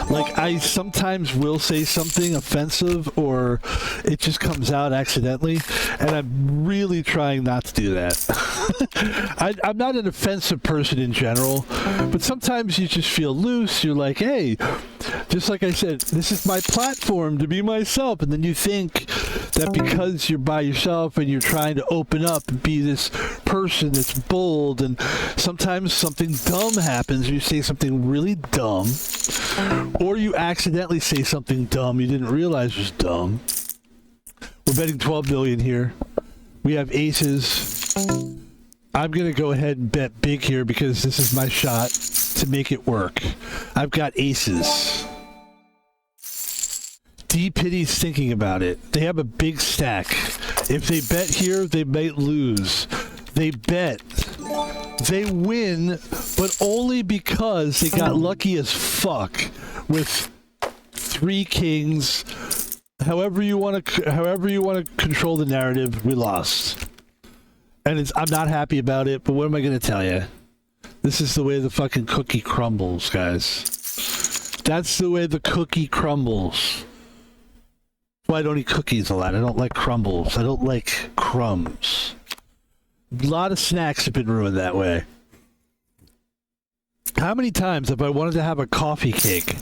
Like, I sometimes will say something offensive or it just comes out accidentally, and I'm really trying not to do that. I'm not an offensive person in general, but sometimes you just feel loose. You're like, hey, just like I said, this is my platform to be myself, and then you think that because you're by yourself and you're trying to open up and be this person that's bold, and sometimes something dumb happens, you say something really dumb, or you accidentally say something dumb you didn't realize was dumb. We're betting 12 million here. We have aces. I'm going to go ahead and bet big here because this is my shot to make it work. I've got aces. D-Pitty's thinking about it. They have a big stack. If they bet here, they might lose. They bet. They win, but only because they got lucky as fuck with 3 kings. However you want to control the narrative, we lost. And I'm not happy about it, but what am I going to tell you? This is the way the fucking cookie crumbles, guys. That's the way the cookie crumbles. Well, I don't eat cookies a lot. I don't like crumbles. I don't like crumbs. A lot of snacks have been ruined that way. How many times have I wanted to have a coffee cake?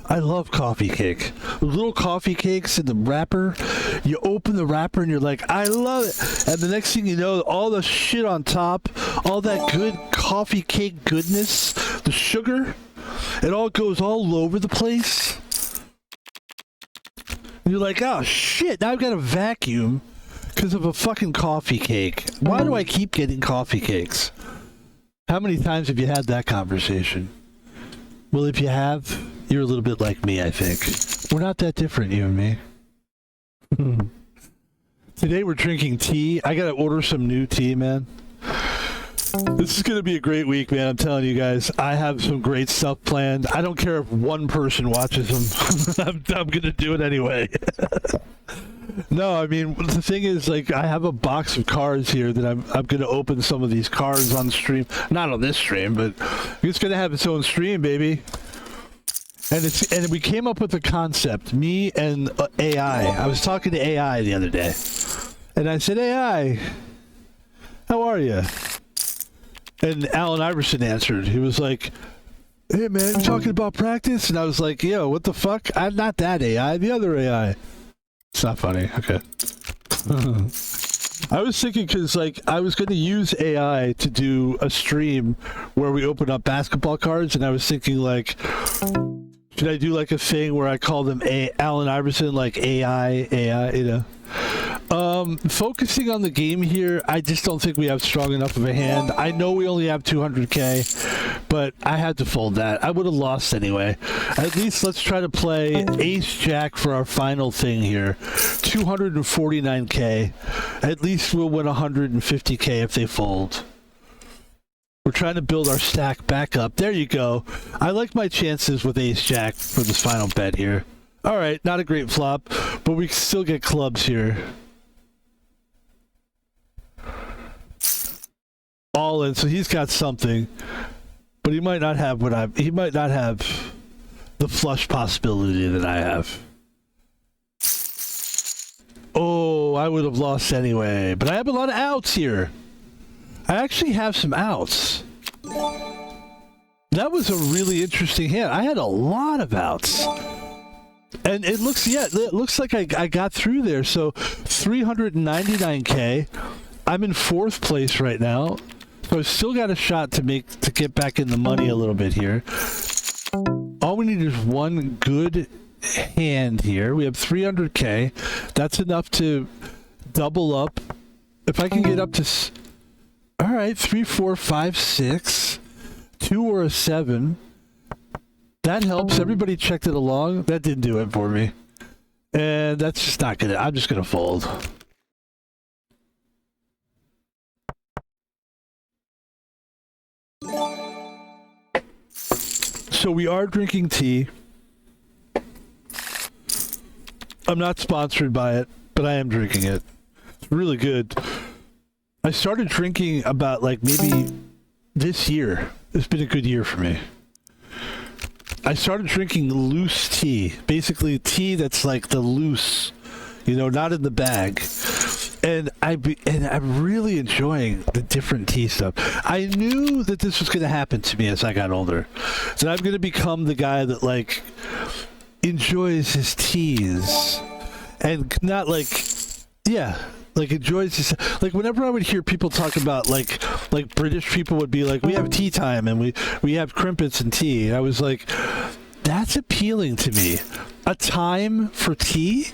I love coffee cake. Little coffee cakes in the wrapper. You open the wrapper and you're like, I love it. And the next thing you know, all the shit on top, all that good coffee cake goodness, the sugar, it all goes all over the place. And you're like, oh shit, now I've got a vacuum because of a fucking coffee cake. Why do I keep getting coffee cakes? How many times have you had that conversation? Well, if you have, you're a little bit like me, I think. We're not that different, you and me. Today we're drinking tea. I gotta order some new tea, man. This is gonna be a great week, man. I'm telling you guys. I have some great stuff planned. I don't care if one person watches them. I'm gonna do it anyway. No, I mean, the thing is, like, I have a box of cards here that I'm going to open some of these cards on stream. Not on this stream, but it's going to have its own stream, baby. And we came up with a concept, me and AI. I was talking to AI the other day. And I said, AI, how are you? And Allen Iverson answered. He was like, hey, man, you talking about practice? And I was like, yo, what the fuck? I'm not that AI, the other AI. It's not funny. Okay. I was thinking because, like, I was going to use AI to do a stream where we open up basketball cards, and I was thinking, like, should I do, like, a thing where I call them Allen Iverson, like, AI, you know? Focusing on the game here, I just don't think we have strong enough of a hand. I know we only have 200k, but I had to fold that. I would have lost anyway. At least let's try to play ace-jack for our final thing here. 249k. At least we'll win 150k if they fold. We're trying to build our stack back up. There you go. I like my chances with ace-jack for this final bet here. All right, not a great flop, but we still get clubs here. All in, so he's got something, but he might not have he might not have the flush possibility that I have. Oh, I would have lost anyway, but I have a lot of outs here. I actually have some outs. That was a really interesting hand. I had a lot of outs. And it looks like I got through there. So 399k. I'm in 4th place right now. So I've still got a shot to get back in the money a little bit here. All we need is one good hand here. We have 300k. That's enough to double up. If I can get up to, all right, 3, 4, 5, 6, 2 or a 7. That helps. Everybody checked it along. That didn't do it for me. And that's just not gonna, I'm just gonna fold. So we are drinking tea. I'm not sponsored by it, but I am drinking it. It's really good. I started drinking about, like, maybe this year. It's been a good year for me. I started drinking loose tea. Basically tea that's like the loose, you know, not in the bag. And I'm really enjoying the different tea stuff. I knew that this was going to happen to me as I got older. That I'm going to become the guy that, like, enjoys his teas. And not like, yeah, like enjoys his, like whenever I would hear people talk about, like British people would be like, we have tea time and we have crimpets and tea. I was like, that's appealing to me. A time for tea?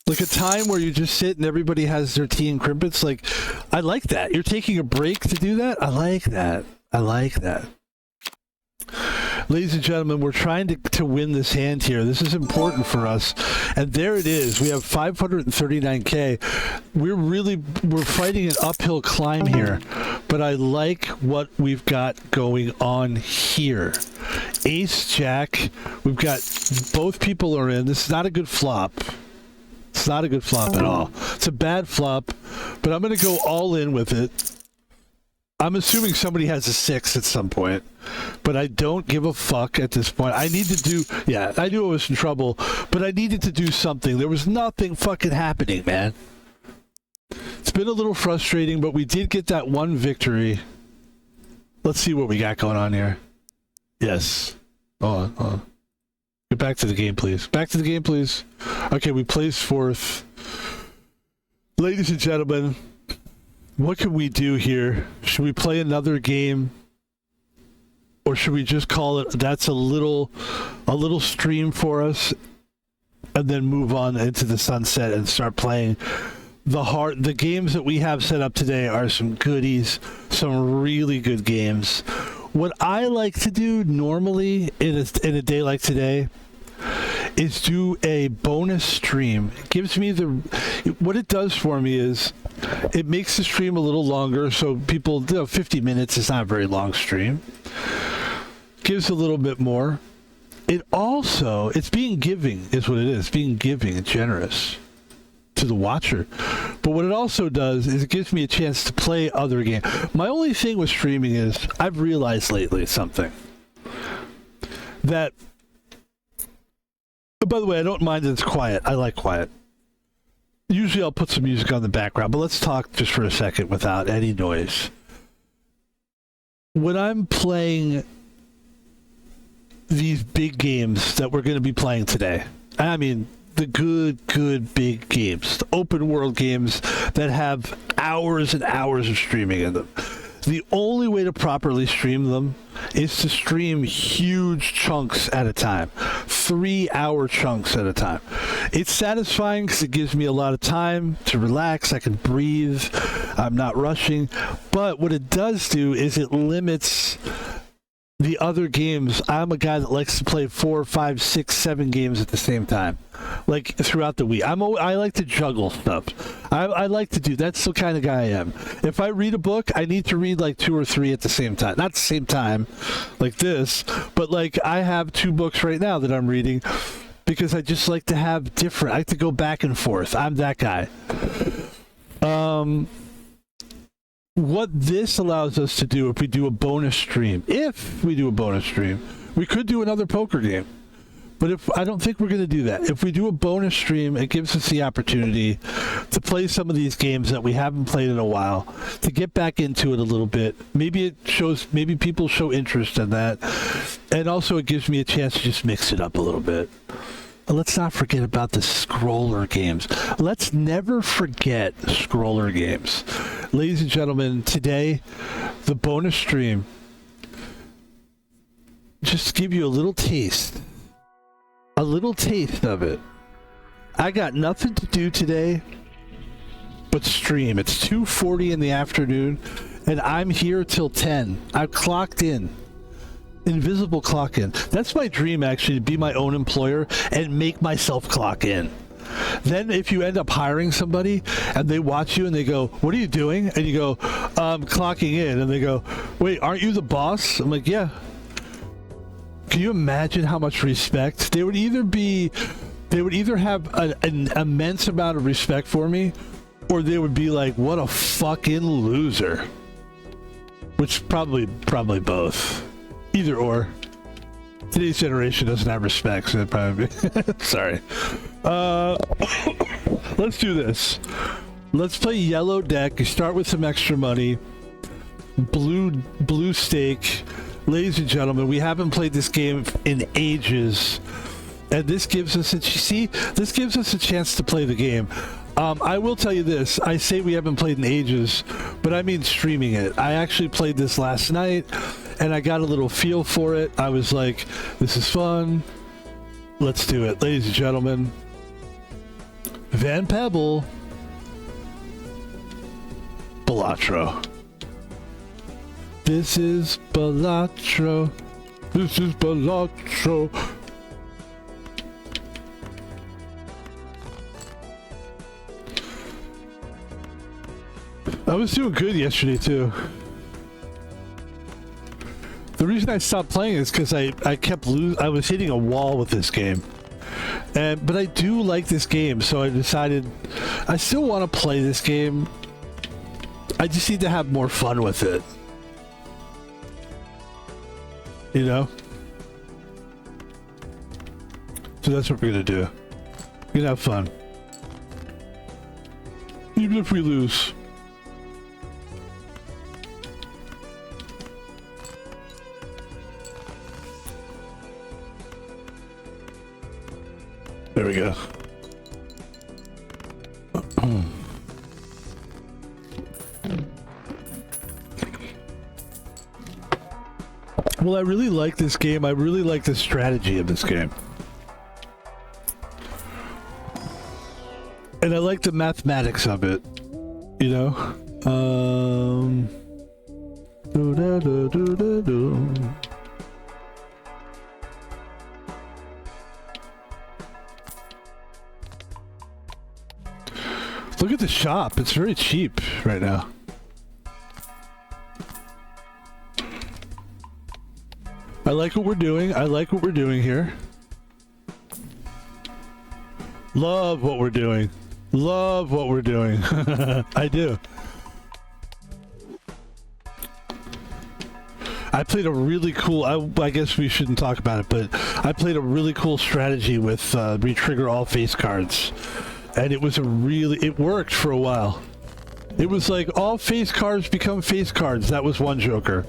Like a time where you just sit and everybody has their tea and crimpets. Like, I like that. You're taking a break to do that? I like that. I like that. Ladies and gentlemen, we're trying to win this hand here. This is important for us. And there it is. We have 539K. We're fighting an uphill climb here. But I like what we've got going on here. Ace, Jack. We've got both people are in. This is not a good flop. It's not a good flop at all. It's a bad flop, but I'm going to go all in with it. I'm assuming somebody has a 6 at some point, but I don't give a fuck at this point. I need to do, yeah, I knew I was in trouble, but I needed to do something. There was nothing fucking happening, man. It's been a little frustrating, but we did get that one victory. Let's see what we got going on here. Yes. Hold on. Get back to the game, please. Back to the game, please. Okay, we placed fourth. Ladies and gentlemen, what can we do here? Should we play another game? Or should we just call it, that's a little stream for us, and then move on into the sunset and start playing the games that we have set up today are some goodies, some really good games. What I like to do normally in a day like today is do a bonus stream. It gives me what it does for me is it makes the stream a little longer, so people, 50 minutes is not a very long stream. Gives a little bit more. It also, it's being giving is what it is, being giving and generous to the watcher. But what it also does is it gives me a chance to play other games. My only thing with streaming is I've realized lately something. That, by the way, I don't mind that it's quiet. I like quiet. Usually I'll put some music on the background, but let's talk just for a second without any noise. When I'm playing these big games that we're going to be playing today, I mean, the good big games, the open world games that have hours and hours of streaming in them. The only way to properly stream them is to stream huge chunks at a time, 3-hour chunks at a time. It's satisfying because it gives me a lot of time to relax. I can breathe. I'm not rushing. But what it does do is it limits the other games. I'm a guy that likes to play 4, 5, 6, 7 games at the same time, like throughout the week. I like to juggle stuff. I like to do. That's the kind of guy I am. If I read a book, I need to read like 2 or 3 at the same time. Not the same time, like this, but like I have 2 books right now that I'm reading because I just like to have different. I like to go back and forth. I'm that guy. What this allows us to do if we do a bonus stream, we could do another poker game. But I don't think we're going to do that. If we do a bonus stream, it gives us the opportunity to play some of these games that we haven't played in a while, to get back into it a little bit. Maybe people show interest in that. And also it gives me a chance to just mix it up a little bit. Let's not forget about the scroller games. Let's never forget scroller games. Ladies and gentlemen, today, the bonus stream, just to give you a little taste of it. I got nothing to do today but stream. It's 2:40 in the afternoon, and I'm here till 10. I've clocked in. Invisible clock in. That's my dream, actually, to be my own employer and make myself clock in. Then if you end up hiring somebody and they watch you and they go, "What are you doing?" And you go, "Clocking in." And they go, "Wait, aren't you the boss?" I'm like, "Yeah." Can you imagine how much respect? They would either have an immense amount of respect for me, or they would be like, "What a fucking loser." Which probably both. Either or. Today's generation doesn't have respect, so it'd probably be sorry. Let's do this. Let's play yellow deck. You start with some extra money. Blue stake. Ladies and gentlemen, we haven't played this game in ages. And this gives us a chance to play the game. I will tell you this. I say we haven't played in ages, but I mean streaming it. I actually played this last night, and I got a little feel for it. I was like, this is fun. Let's do it. Ladies and gentlemen, Van Pebble. Balatro. This is Balatro. This is Balatro. I was doing good yesterday too. The reason I stopped playing is because I kept losing. I was hitting a wall with this game, but I do like this game, so I decided I still want to play this game. I just need to have more fun with it, you know. So that's what we're gonna do. We're gonna have fun, even if we lose. There we go. Well, I really like this game. I really like the strategy of this game. And I like the mathematics of it. You know? Look at the shop. It's very cheap right now. I like what we're doing. I like what we're doing here. Love what we're doing. Love what we're doing. I do. I played a really cool, I guess we shouldn't talk about it, but I played a really cool strategy with retrigger all face cards. And it was it worked for a while. It was like all face cards become face cards. That was one joker.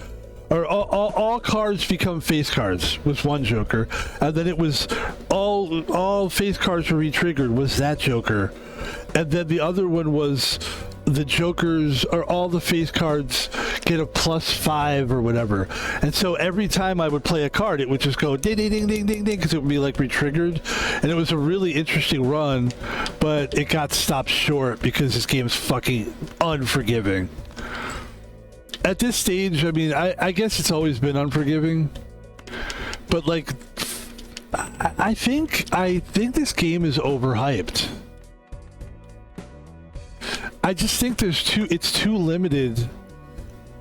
Or all cards become face cards was one joker. And then it was all face cards were retriggered was that joker. And then the other one was the jokers or all the face cards get a +5 or whatever. And so every time I would play a card, it would just go ding ding ding ding ding ding because it would be like retriggered. And it was a really interesting run, but it got stopped short because this game's fucking unforgiving. At this stage, I mean, I guess it's always been unforgiving, but like, I think this game is overhyped. I just think it's too limited,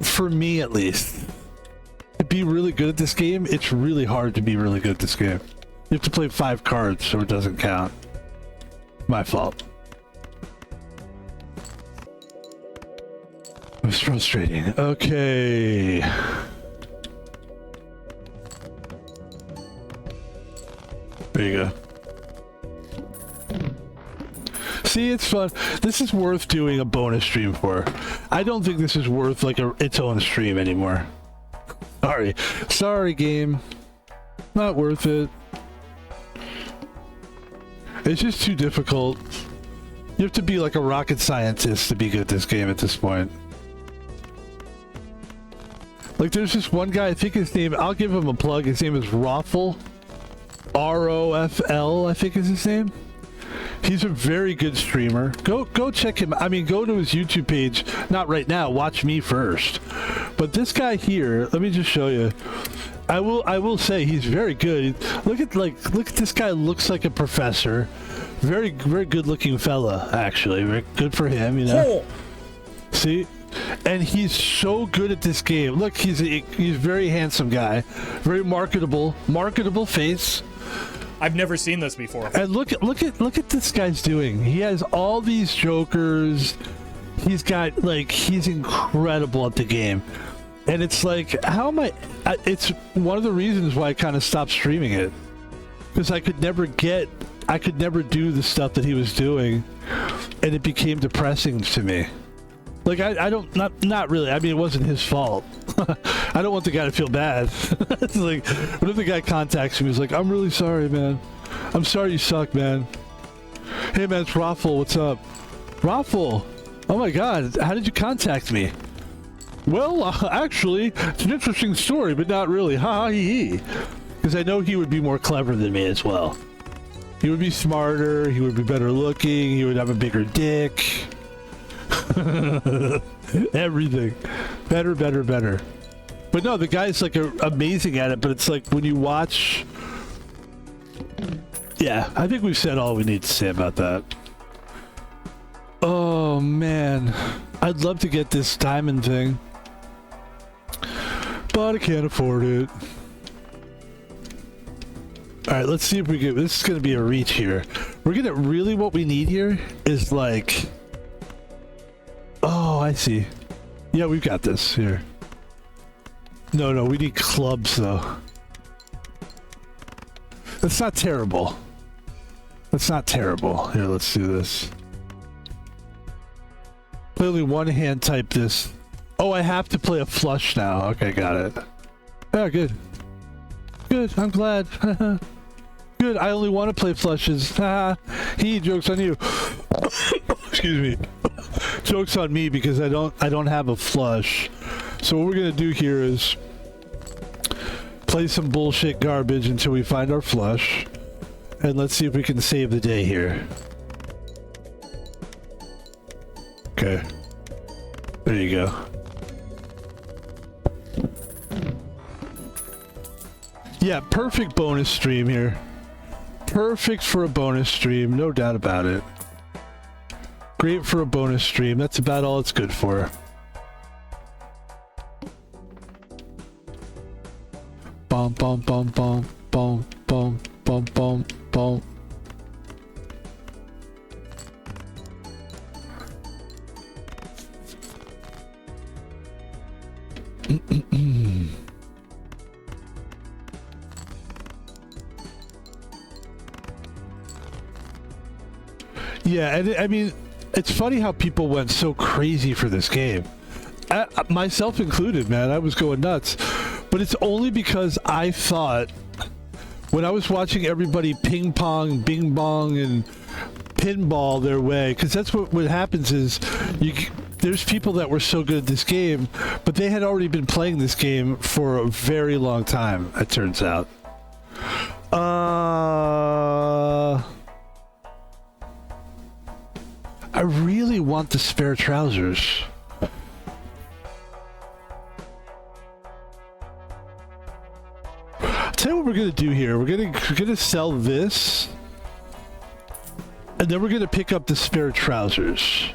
for me at least. To be really good at this game, it's really hard to be really good at this game. You have to play 5 cards so it doesn't count. My fault. It was frustrating. Okay. There you go. See, it's fun. This is worth doing a bonus stream for. I don't think this is worth like its own stream anymore. Sorry game. Not worth it. It's just too difficult. You have to be like a rocket scientist to be good at this game at this point. Like there's this one guy, I think his name, I'll give him a plug, his name is Roffle. R-O-F-L, I think is his name. He's a very good streamer. Go check him. I mean, go to his YouTube page. Not right now, watch me first. But this guy here, let me just show you. I will say he's very good. Look at this guy, looks like a professor. Very good looking fella, actually. Very good for him, you know. See? And he's so good at this game. Look, he's a very handsome guy, very marketable face. I've never seen this before. And look at this guy's doing. He has all these jokers. He's got he's incredible at the game. And it's like, how am I? It's one of the reasons why I kind of stopped streaming it, because I could never do the stuff that he was doing, and it became depressing to me. Like not really. I mean, it wasn't his fault. I don't want the guy to feel bad. It's like, what if the guy contacts me? He's like, "I'm really sorry, man. I'm sorry you suck, man. Hey, man, it's Raffle. What's up, Raffle? Oh my God, how did you contact me? Well, actually, it's an interesting story, but not really. Ha ha he. Because I know he would be more clever than me as well. He would be smarter. He would be better looking. He would have a bigger dick. Everything. Better, better, better. But no, the guy's like amazing at it, but it's like when you watch... Yeah, I think we've said all we need to say about that. Oh, man. I'd love to get this diamond thing. But I can't afford it. Alright, let's see if we get... This is going to be a reach here. We're going to... Really what we need here is like... Oh, I see. Yeah, we've got this here. No, we need clubs, though. That's not terrible. That's not terrible. Here, let's do this. Play only one hand type this. Oh, I have to play a flush now. Okay, got it. Yeah, good. Good, I'm glad. Good, I only want to play flushes. Joke's on you. Excuse me. Joke's on me because I don't have a flush. So what we're gonna do here is play some bullshit garbage until we find our flush. And let's see if we can save the day here. Okay. There you go. Yeah, perfect bonus stream here. Perfect for a bonus stream, no doubt about it. Great for a bonus stream. That's about all it's good for. Bum bum bum bum bum bum bum bum bum. Yeah, and I mean, it's funny how people went so crazy for this game. Myself included, man. I was going nuts. But it's only because I thought, when I was watching everybody ping pong, bing bong, and pinball their way, because that's what happens is, there's people that were so good at this game, but they had already been playing this game for a very long time, it turns out. I really want the spare trousers. I'll tell you what we're gonna do here. We're gonna sell this, and then we're gonna pick up the spare trousers.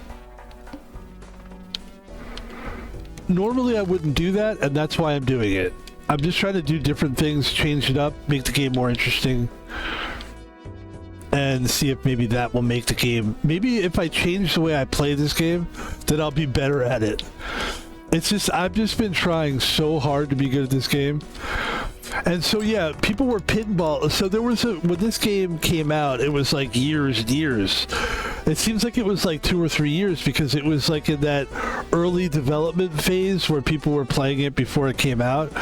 Normally I wouldn't do that, and that's why I'm doing it. I'm just trying to do different things, change it up, make the game more interesting. And see if maybe that will make the game... Maybe if I change the way I play this game, then I'll be better at it. It's just... I've just been trying so hard to be good at this game. And so, yeah, people were pinball... So there was a... When this game came out, it was like years and years. It seems like it was like 2 or 3 years because it was like in that early development phase where people were playing it before it came out.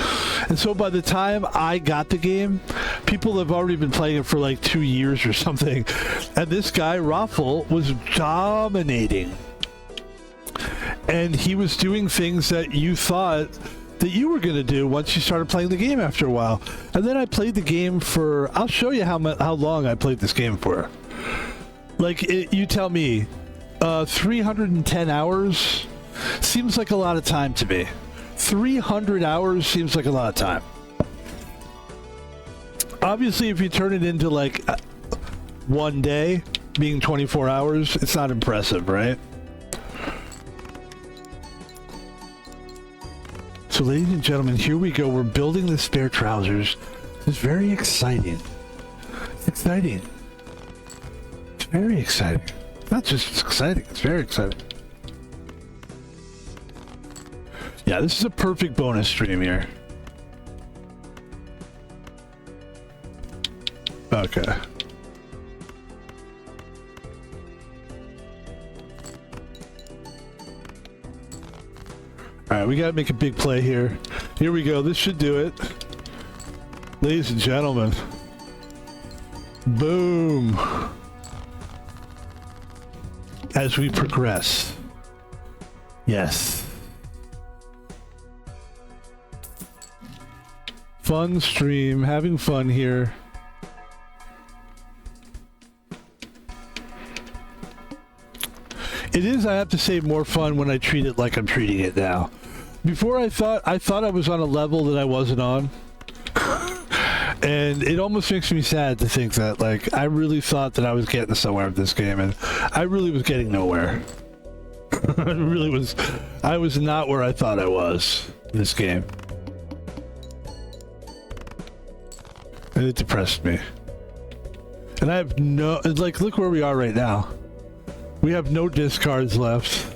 And so by the time I got the game, people have already been playing it for like 2 years or something. And this guy, Raffle, was dominating. And he was doing things that you thought that you were going to do once you started playing the game after a while. And then I played the game for... I'll show you how long I played this game for. Like, you tell me, 310 hours seems like a lot of time to me. 300 hours seems like a lot of time. Obviously, if you turn it into, like, one day, being 24 hours, it's not impressive, right? So, ladies and gentlemen, here we go. We're building the spare trousers. It's very exciting. It's exciting. Very exciting. Not just exciting, it's very exciting. Yeah, this is a perfect bonus stream here. Okay. Alright, we gotta make a big play here. Here we go, this should do it. Ladies and gentlemen. Boom. As we progress. Yes. Fun stream, having fun here. It is, I have to say, more fun when I treat it like I'm treating it now. Before I thought I was on a level that I wasn't on. And it almost makes me sad to think that, like, I really thought that I was getting somewhere with this game, and I really was getting nowhere. I was not where I thought I was in this game. And it depressed me. And I have no, like, look where we are right now. We have no discards left.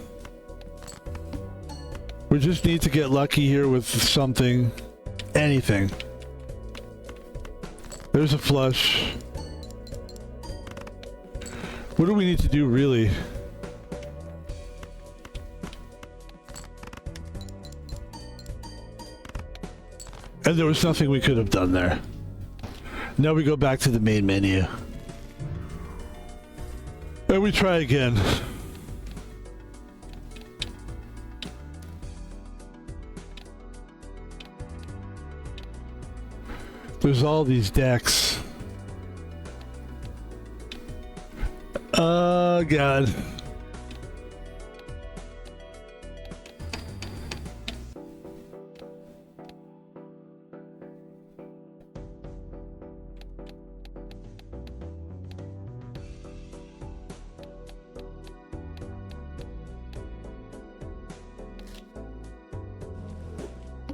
We just need to get lucky here with something. Anything. There's a flush. What do we need to do, really? And there was nothing we could have done there. Now we go back to the main menu. And we try again. There's all these decks. Oh, God.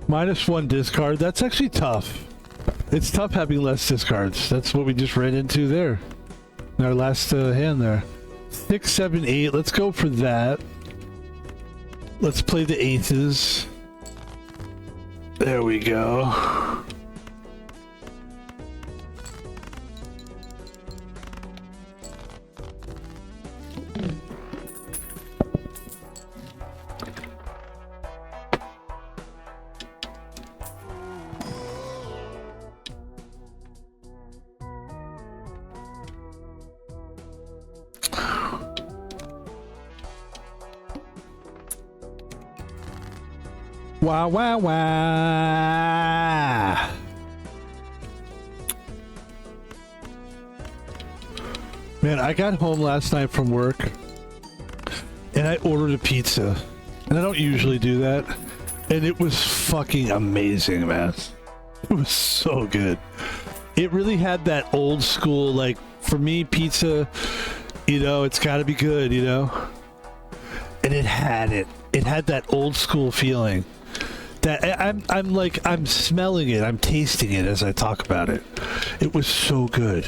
-1 discard. That's actually tough. It's tough having less discards. That's what we just ran into there. In our last hand there. 6, 7, 8. Let's go for that. Let's play the aces. There we go. Wow, wow, wow. Man, I got home last night from work and I ordered a pizza. And I don't usually do that. And it was fucking amazing, man. It was so good. It really had that old school, like, for me, pizza, you know, it's gotta be good, you know? And it had it. It had that old school feeling. That I'm smelling it, I'm tasting it as I talk about it. It was so good.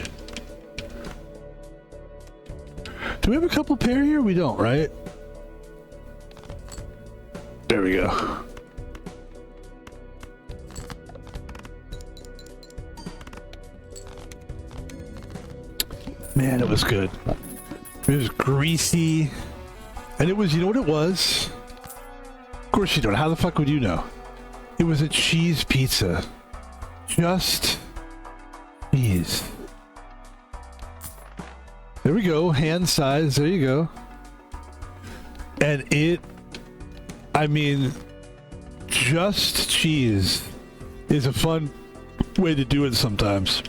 Do we have a couple pair here? We don't, right? There we go. Man, it was good. It was greasy. And it was, you know what it was? Of course you don't. How the fuck would you know? It was a cheese pizza. Just cheese. There we go. Hand size. There you go. And it, I mean, just cheese is a fun way to do it sometimes.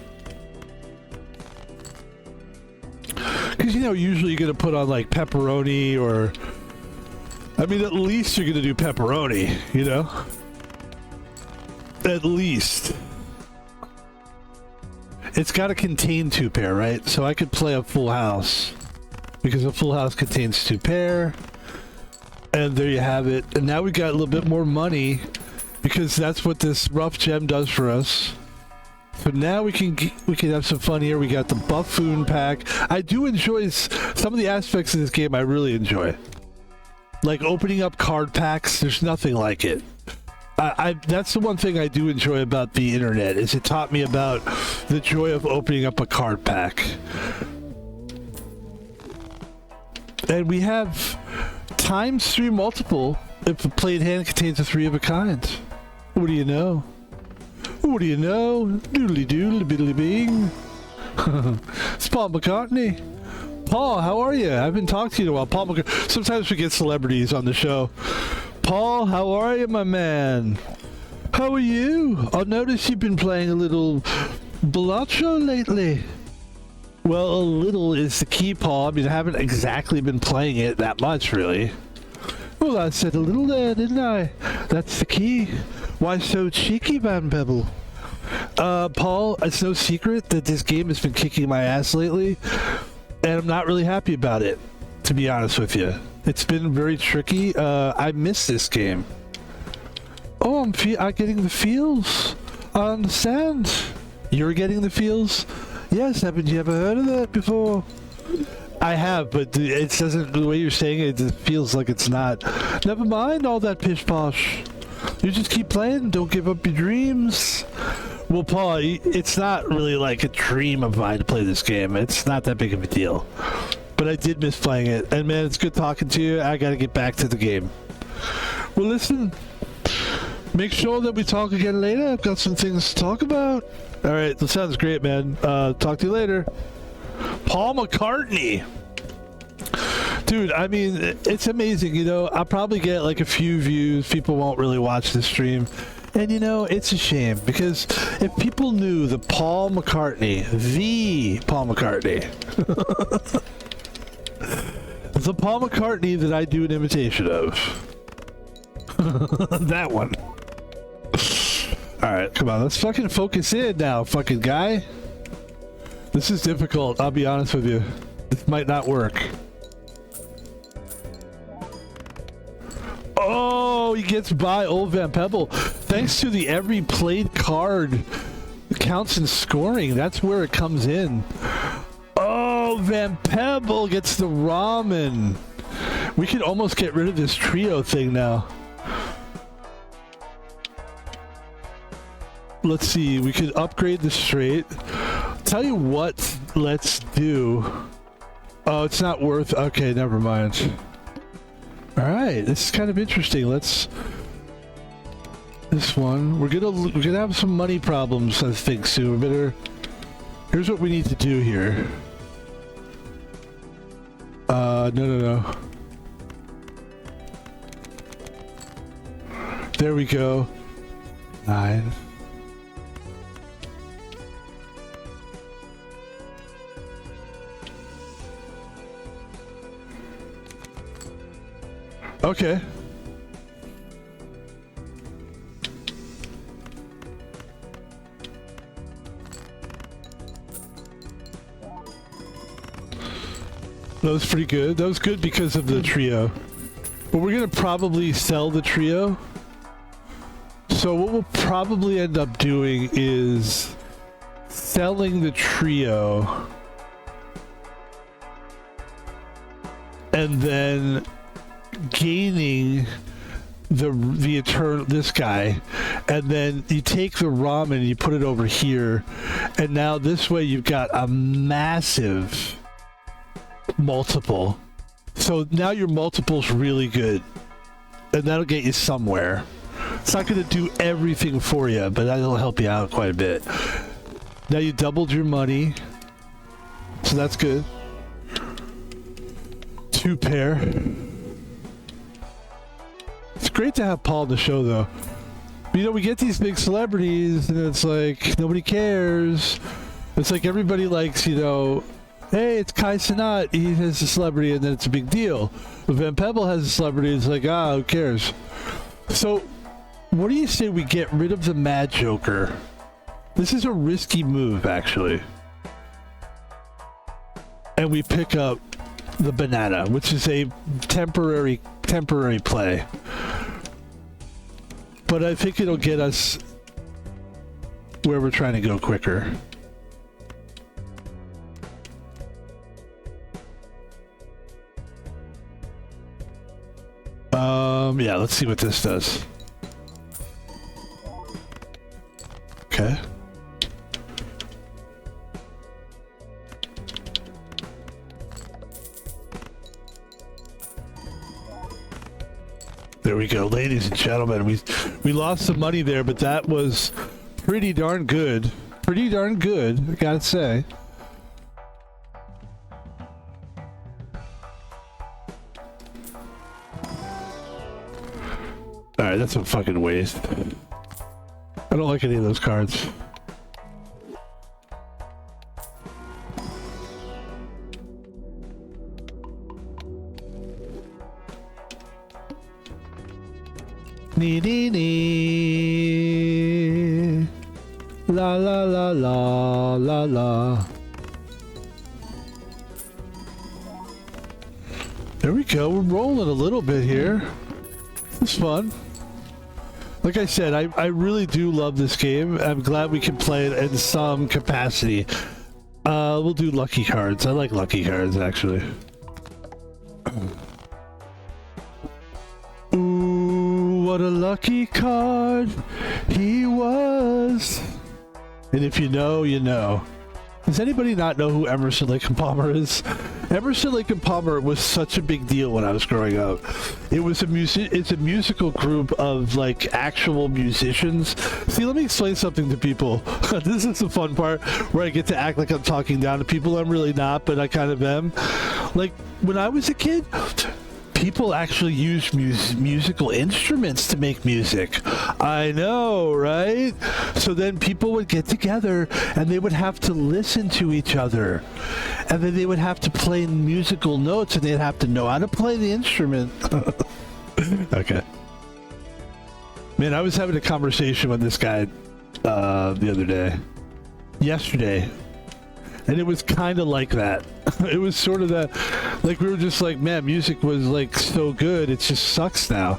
Because, you know, usually you're going to put on like pepperoni or, I mean, at least you're going to do pepperoni, you know? At least. It's got to contain 2 pair, right? So I could play a full house because a full house contains 2 pair. And there you have it. And now we got a little bit more money because that's what this rough gem does for us. So now we can have some fun here. We got the buffoon pack. I do enjoy some of the aspects of this game. I really enjoy, like opening up card packs. There's nothing like it. That's the one thing I do enjoy about the internet, is it taught me about the joy of opening up a card pack. And we have ×3 multiple if a played hand contains a 3 of a kind. What do you know? What do you know? Doodly doodly biddly bing. It's Paul McCartney. Paul, how are you? I haven't talked to you in a while. Paul McCartney. Sometimes we get celebrities on the show. Paul, how are you, my man? How are you? I noticed you've been playing a little Balatro lately. Well, a little is the key, Paul. I mean, I haven't exactly been playing it that much, really. Well, I said a little there, didn't I? That's the key. Why so cheeky, man, Pebble? Paul, it's no secret that this game has been kicking my ass lately, and I'm not really happy about it, to be honest with you. It's been very tricky. I miss this game. Oh, I'm getting the feels. I understand. You're getting the feels? Yes, haven't you ever heard of that before? I have, but it doesn't, the way you're saying it, it feels like it's not. Never mind all that pish posh. You just keep playing, don't give up your dreams. Well, Paul, it's not really like a dream of mine to play this game. It's not that big of a deal. But I did miss playing it. And man, it's good talking to you. I gotta get back to the game. Well, listen, make sure that we talk again later. I've got some things to talk about. All right, that sounds great, man. Talk to you later. Paul McCartney. Dude, I mean, it's amazing, you know. I'll probably get like a few views. People won't really watch the stream. And you know, it's a shame because if people knew the Paul McCartney, the Paul McCartney, the Paul McCartney that I do an imitation of. That one. Alright, come on, let's fucking focus in now, fucking guy. This is difficult, I'll be honest with you. This might not work. Oh, he gets by old Van Pebble. Thanks to the every played card counts in scoring. That's where it comes in. Oh, Van Pebble gets the ramen. We could almost get rid of this trio thing now. Let's see, we could upgrade the straight. Tell you what, let's do. Oh, it's not worth, okay, never mind. All right, this is kind of interesting. Let's, this one, we're gonna have some money problems, I think, soon. We better, here's what we need to do here. No. There we go. 9. Okay. That was pretty good. That was good because of the trio. But we're gonna probably sell the trio. So what we'll probably end up doing is selling the trio and then gaining the eternal, this guy, and then you take the ramen and you put it over here, and now this way you've got a massive multiple. So now your multiple's really good, and that'll get you somewhere. It's not going to do everything for you, but that'll help you out quite a bit. Now you doubled your money, so that's good. 2 pair. It's great to have Paul on the show, though. You know, we get these big celebrities, and it's like, nobody cares. It's like everybody likes, you know, hey, it's Kai Cenat, he has a celebrity, and then it's a big deal. But Van Pebble has a celebrity, it's like, who cares? So, what do you say we get rid of the Mad Joker? This is a risky move, actually. And we pick up the banana, which is a temporary play. But I think it'll get us where we're trying to go quicker. Yeah, let's see what this does. Okay. There we go, ladies and gentlemen. We lost some money there, but that was pretty darn good. Pretty darn good, I gotta say. Alright, that's a fucking waste. I don't like any of those cards. Nee, nee, nee. La la la la la la. There we go. We're rolling a little bit here. It's fun. Like I said, I really do love this game. I'm glad we can play it in some capacity. We'll do lucky cards. I like lucky cards, actually. Ooh, what a lucky card he was. And if you know, you know. Does anybody not know who Emerson, Lake and Palmer is? Emerson, Lake and Palmer was such a big deal when I was growing up. It was it's a musical group of like actual musicians. See, let me explain something to people. This is the fun part where I get to act like I'm talking down to people. I'm really not, but I kind of am. Like when I was a kid, people actually used musical instruments to make music. I know, right? So then people would get together and they would have to listen to each other. And then they would have to play musical notes and they'd have to know how to play the instrument. Okay. Man, I was having a conversation with this guy the other day. Yesterday. And it was kind of like that. It was sort of that, like we were just like, man, music was like so good, it just sucks now.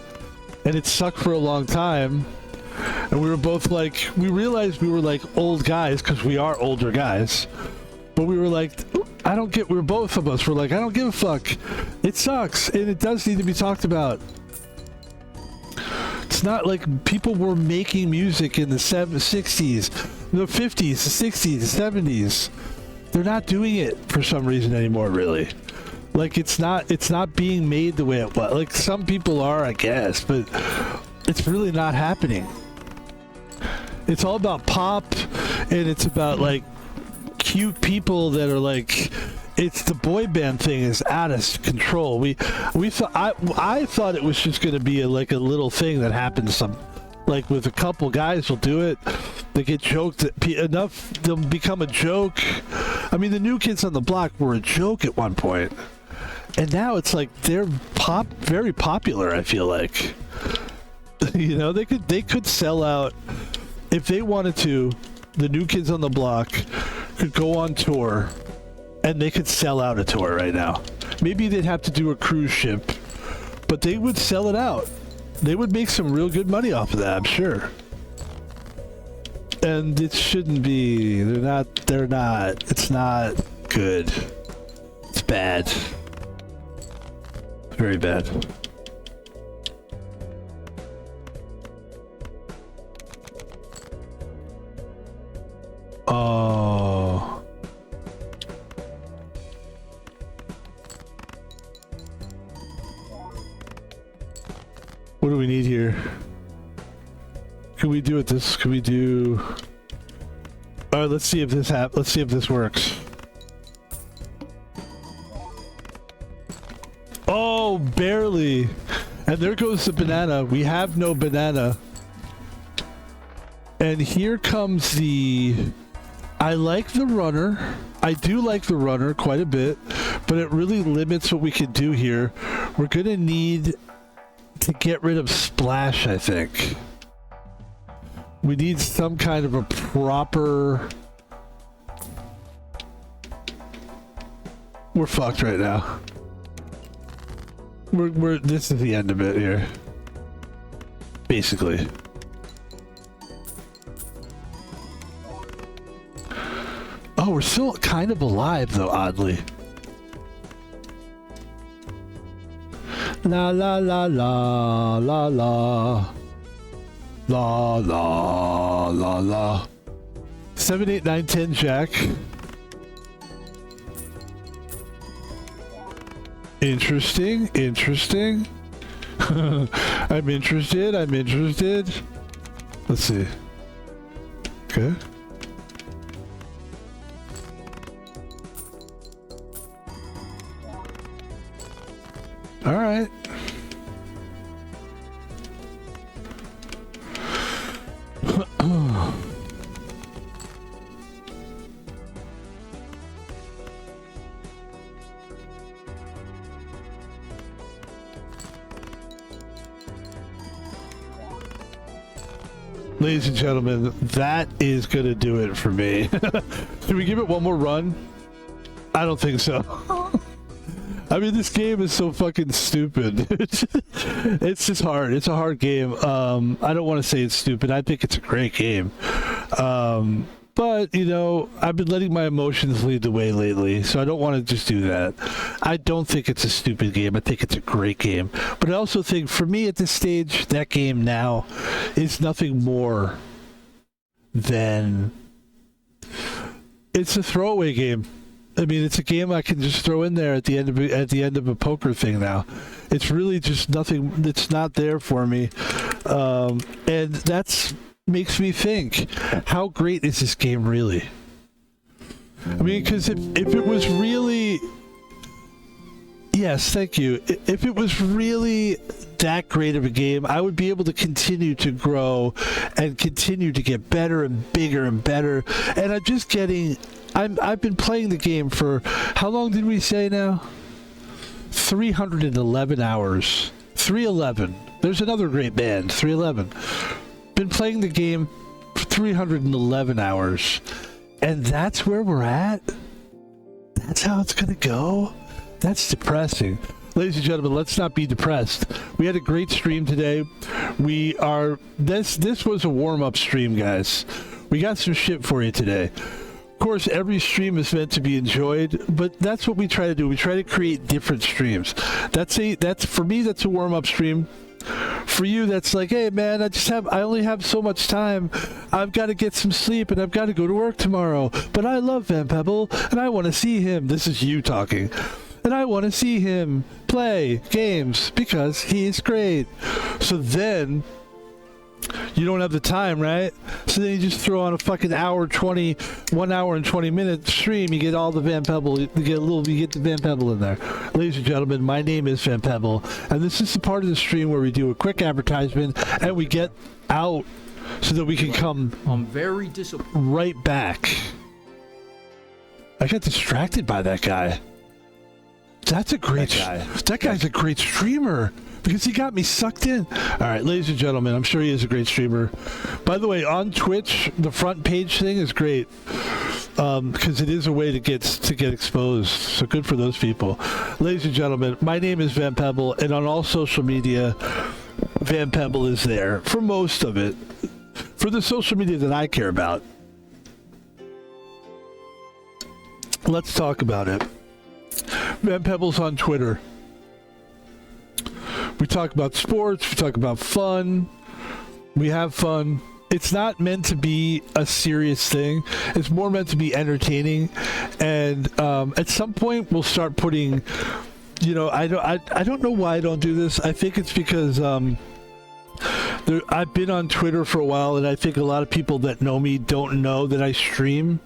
And it sucked for a long time. And we were both like, we realized we were like old guys, because we are older guys. But we were like, we were both of us were like, I don't give a fuck. It sucks, and it does need to be talked about. It's not like people were making music in the 60s, the 50s, the 60s, the 70s. They're not doing it for some reason anymore, really. Like it's not being made the way it was. Like some people are, I guess, but it's really not happening. It's all about pop, and it's about like cute people that are like, it's the boy band thing is out of control. We thought I thought it was just going to be a little thing that happens like with a couple guys will do it. They get joked enough, they'll become a joke. I mean, the New Kids on the Block were a joke at one point, and now it's like they're very popular. I feel like, you know, they could sell out if they wanted to. The New Kids on the Block could go on tour, and they could sell out a tour right now. Maybe they'd have to do a cruise ship, but they would sell it out. They would make some real good money off of that, I'm sure. And it shouldn't be. They're not. It's not good. It's bad. Very bad. Oh. What do we need here? Can we do it this? Can we do... Alright, let's see if this let's see if this works. Oh, barely. And there goes the banana. We have no banana. And here comes the... I like the runner. I do like the runner quite a bit, but it really limits what we can do here. We're gonna need to get rid of Splash, I think. We need some kind of a proper... We're fucked right now. This is the end of it here. Basically. Oh, we're still kind of alive though, oddly. La la la la la la. La la la la. 7, 8, 9, 10 Jack. Interesting, interesting. I'm interested, I'm interested. Let's see. Okay. All right. ladies and gentlemen, that is going to do it for me. Should we give it one more run? I don't think so. I mean, this game is so fucking stupid. It's just hard. It's a hard game. I don't want to say it's stupid. I think it's a great game. But, you know, I've been letting my emotions lead the way lately, so I don't want to just do that. I don't think it's a stupid game. I think it's a great game. But I also think, for me at this stage, that game now is nothing more than... It's a throwaway game. I mean, it's a game I can just throw in there at the end of a poker thing now. It's really just nothing. It's not there for me, and that's makes me think: how great is this game really? I mean, because if it was really, yes, thank you. If it was really that great of a game, I would be able to continue to grow and continue to get better and bigger and better. And I'm just getting. I've been playing the game for, how long did we say now? 311 hours. 311. There's another great band, 311. Been playing the game for 311 hours. And that's where we're at? That's how it's going to go? That's depressing. Ladies and gentlemen, let's not be depressed. We had a great stream today. This was a warm-up stream, guys. We got some shit for you today. Of course, every stream is meant to be enjoyed, but that's what we try to do. We try to create different streams. That's for me, that's a warm-up stream. For you, that's like, hey man, I only have so much time. I've got to get some sleep and I've got to go to work tomorrow. But I love Van Pebble and I want to see him. This is you talking. And I want to see him play games because he's great. So then you don't have the time, right? So then you just throw on a fucking 1 hour and 20 minute stream. You get all the Van Pebble. You get the Van Pebble in there. Ladies and gentlemen, my name is Van Pebble, and this is the part of the stream where we do a quick advertisement and we get out so that we can come. I'm very disappointed. Right back. I got distracted by that guy. That's a great guy. That guy's a great streamer. Because he got me sucked in. All right, ladies and gentlemen, I'm sure he is a great streamer. By the way, on Twitch, the front page thing is great because it is a way to get exposed. So good for those people. Ladies and gentlemen, my name is Van Pebble, and on all social media, Van Pebble is there for most of it. For the social media that I care about, let's talk about it. Van Pebble's on Twitter. We talk about sports, we talk about fun, we have fun. It's not meant to be a serious thing. It's more meant to be entertaining. And at some point we'll start putting, you know, I don't know why I don't do this. I think it's because I've been on Twitter for a while, and I think a lot of people that know me don't know that I stream.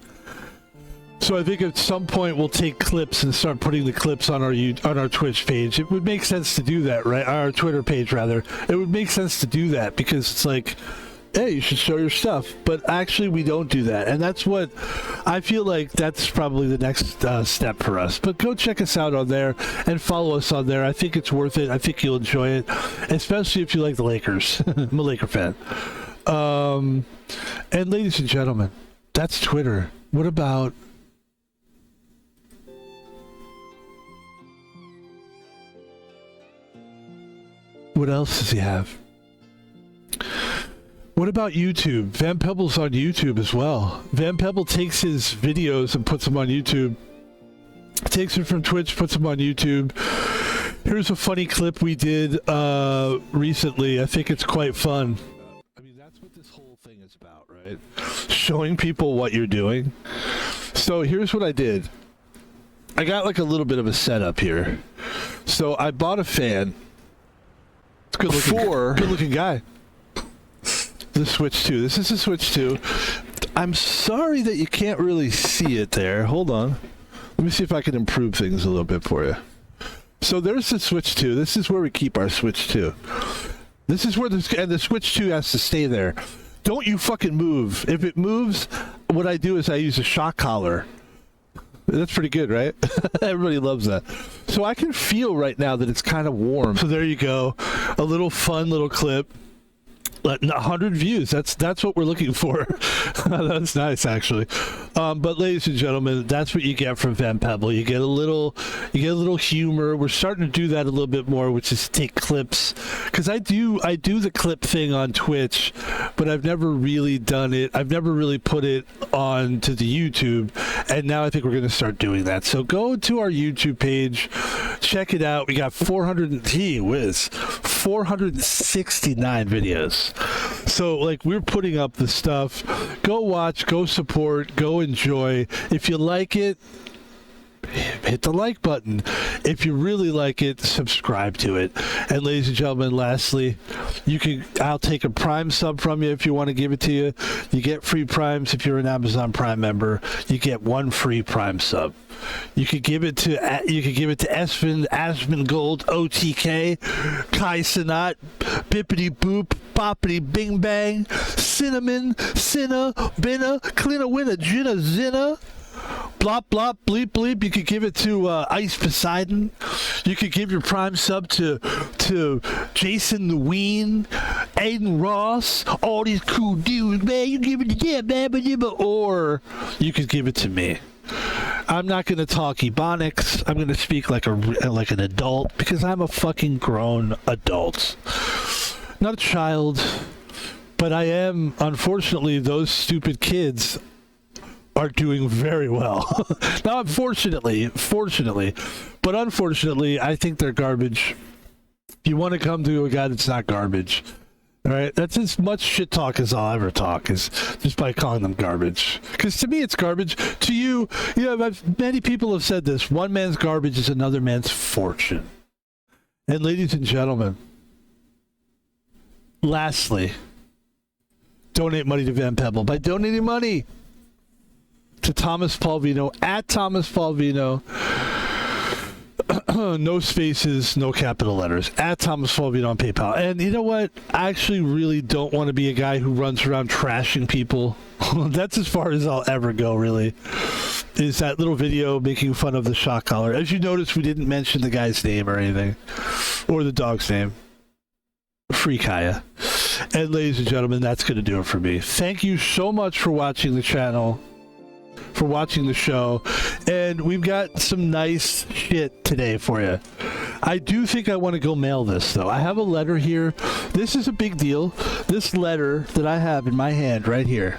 So I think at some point we'll take clips and start putting the clips on our Twitch page. It would make sense to do that, right? Our Twitter page, rather. It would make sense to do that because it's like, hey, you should show your stuff. But actually, we don't do that, and that's what I feel like. That's probably the next step for us. But go check us out on there and follow us on there. I think it's worth it. I think you'll enjoy it, especially if you like the Lakers. I'm a Laker fan. And ladies and gentlemen, that's Twitter. What about? What else does he have? What about YouTube? Van Pebble's on YouTube as well. Van Pebble takes his videos and puts them on YouTube. Takes them from Twitch, puts them on YouTube. Here's a funny clip we did recently. I think it's quite fun. I mean, that's what this whole thing is about, right? Showing people what you're doing. So here's what I did. I got like a little bit of a setup here. So I bought a fan. It's good looking guy. The Switch 2. This is the Switch 2. I'm sorry that you can't really see it there. Hold on. Let me see if I can improve things a little bit for you. So there's the Switch 2. This is where we keep our Switch 2. This is where the Switch 2 has to stay there. Don't you fucking move. If it moves, what I do is I use a shock collar. That's pretty good, right? Everybody loves that. So I can feel right now that it's kind of warm. So there you go. A little fun little clip. 100 views. That's what we're looking for. That's nice, actually. But ladies and gentlemen, that's what you get from Van Pebble. You get a little humor. We're starting to do that a little bit more, which is take clips. Because I do the clip thing on Twitch, but I've never really done it. I've never really put it on to the YouTube, and now I think we're going to start doing that. So go to our YouTube page, check it out. We got 469 videos. So like, we're putting up the stuff. Go watch, go support, go enjoy. If you like it, hit the like button. If you really like it, subscribe to it. And ladies and gentlemen, lastly, I'll take a Prime sub from you if you want to give it to you. You get free Primes if you're an Amazon Prime member. You get one free Prime sub. You could give it to Aspen Gold, OTK, Kai Sinat, Bippity Boop, Boppity Bing Bang, Cinnamon, Cinna, Binna, Clina Winna, Jinna Zinna, Blop Blop Bleep Bleep. You could give it to Ice Poseidon. You could give your Prime sub to Jason the Ween, Aiden Ross, all these cool dudes, man. You give it to them, man, or you could give it to me. I'm not going to talk Ebonics. I'm going to speak like an adult, because I'm a fucking grown adult. Not a child, but I am. Unfortunately, those stupid kids are doing very well. Not fortunately, but unfortunately, I think they're garbage. If you want to come to a guy that's not garbage, all right, that's as much shit talk as I'll ever talk, is just by calling them garbage. Because to me, it's garbage. To you, many people have said this: one man's garbage is another man's fortune. And ladies and gentlemen, lastly, donate money to Van Pebble by donating money to Thomas Paul Vino, at Thomas Paul Vino. No spaces, no capital letters, at Thomas Paul Vino on PayPal. And you know what? I actually really don't want to be a guy who runs around trashing people. That's as far as I'll ever go, really. Is that little video making fun of the shock collar. As you notice, we didn't mention the guy's name or anything, or the dog's name. Free Kaya. And ladies and gentlemen, that's going to do it for me. Thank you so much for watching the channel, for watching the show, and we've got some nice shit today for you. I do think I want to go mail this, though. I have a letter here. This is a big deal. This letter that I have in my hand right here,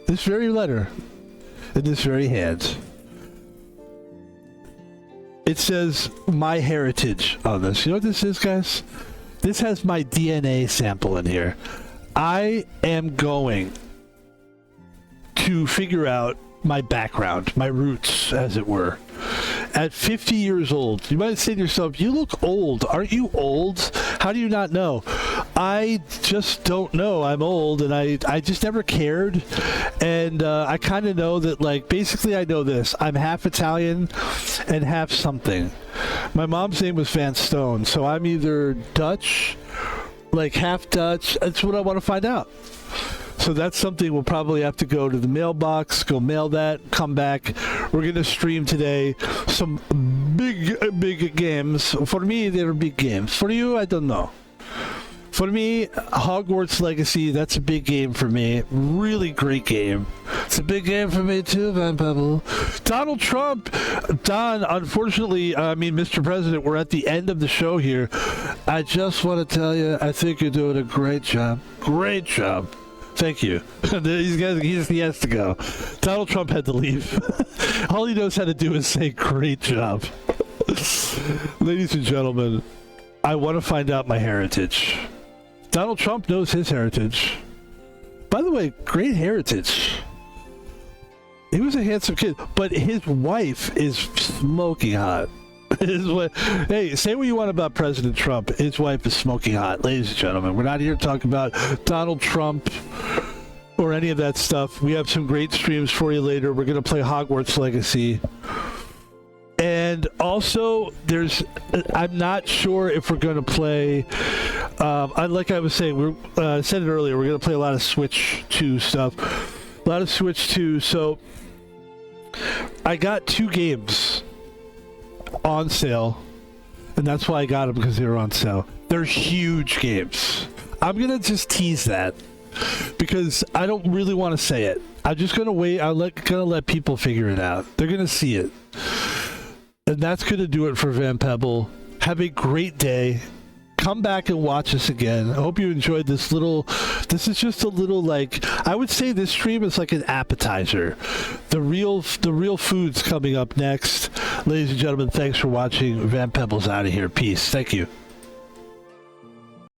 this very letter in this very hand, it says my heritage on this. You know what this is, guys? This has my DNA sample in here. I am going to figure out my background, my roots, as it were. At 50 years old, you might say to yourself, you look old. Aren't you old? How do you not know? I just don't know. I'm old, and I just never cared. And I kind of know that, like, basically I know this. I'm half Italian and half something. My mom's name was Van Stone, so I'm either Dutch, like half Dutch. That's what I want to find out. So that's something we'll probably have to go to the mailbox, go mail that, come back. We're going to stream today some big games. For me, they're big games. For you, I don't know. For me, Hogwarts Legacy, that's a big game for me. Really great game. It's a big game for me too, Van Pebble. Donald Trump. Don, unfortunately, Mr. President, we're at the end of the show here. I just want to tell you, I think you're doing a great job. Great job. Thank you. He has to go. Donald Trump had to leave. All he knows how to do is say, great job. Ladies and gentlemen, I want to find out my heritage. Donald Trump knows his heritage. By the way, great heritage. He was a handsome kid, but his wife is smoking hot. Hey, say what you want about President Trump. His wife is smoking hot. Ladies and gentlemen, we're not here to talk about Donald Trump or any of that stuff. We have some great streams for you later. We're going to play Hogwarts Legacy. And also, I'm not sure if we're going to play, like I was saying, I said it earlier, we're going to play a lot of Switch 2 stuff. A lot of Switch 2. So, I got 2 games on sale, and that's why I got them, because they were on sale. They're huge games. I'm gonna just tease that because I don't really want to say it. I'm just gonna wait. Gonna let people figure it out. They're gonna see it, and that's gonna do it for Van Pebble. Have a great day. Come back and watch us again. I hope you enjoyed this little. This is just a little, like, I would say this stream is like an appetizer. The real food's coming up next. Ladies and gentlemen, thanks for watching. Van Pebble's out of here. Peace. Thank you.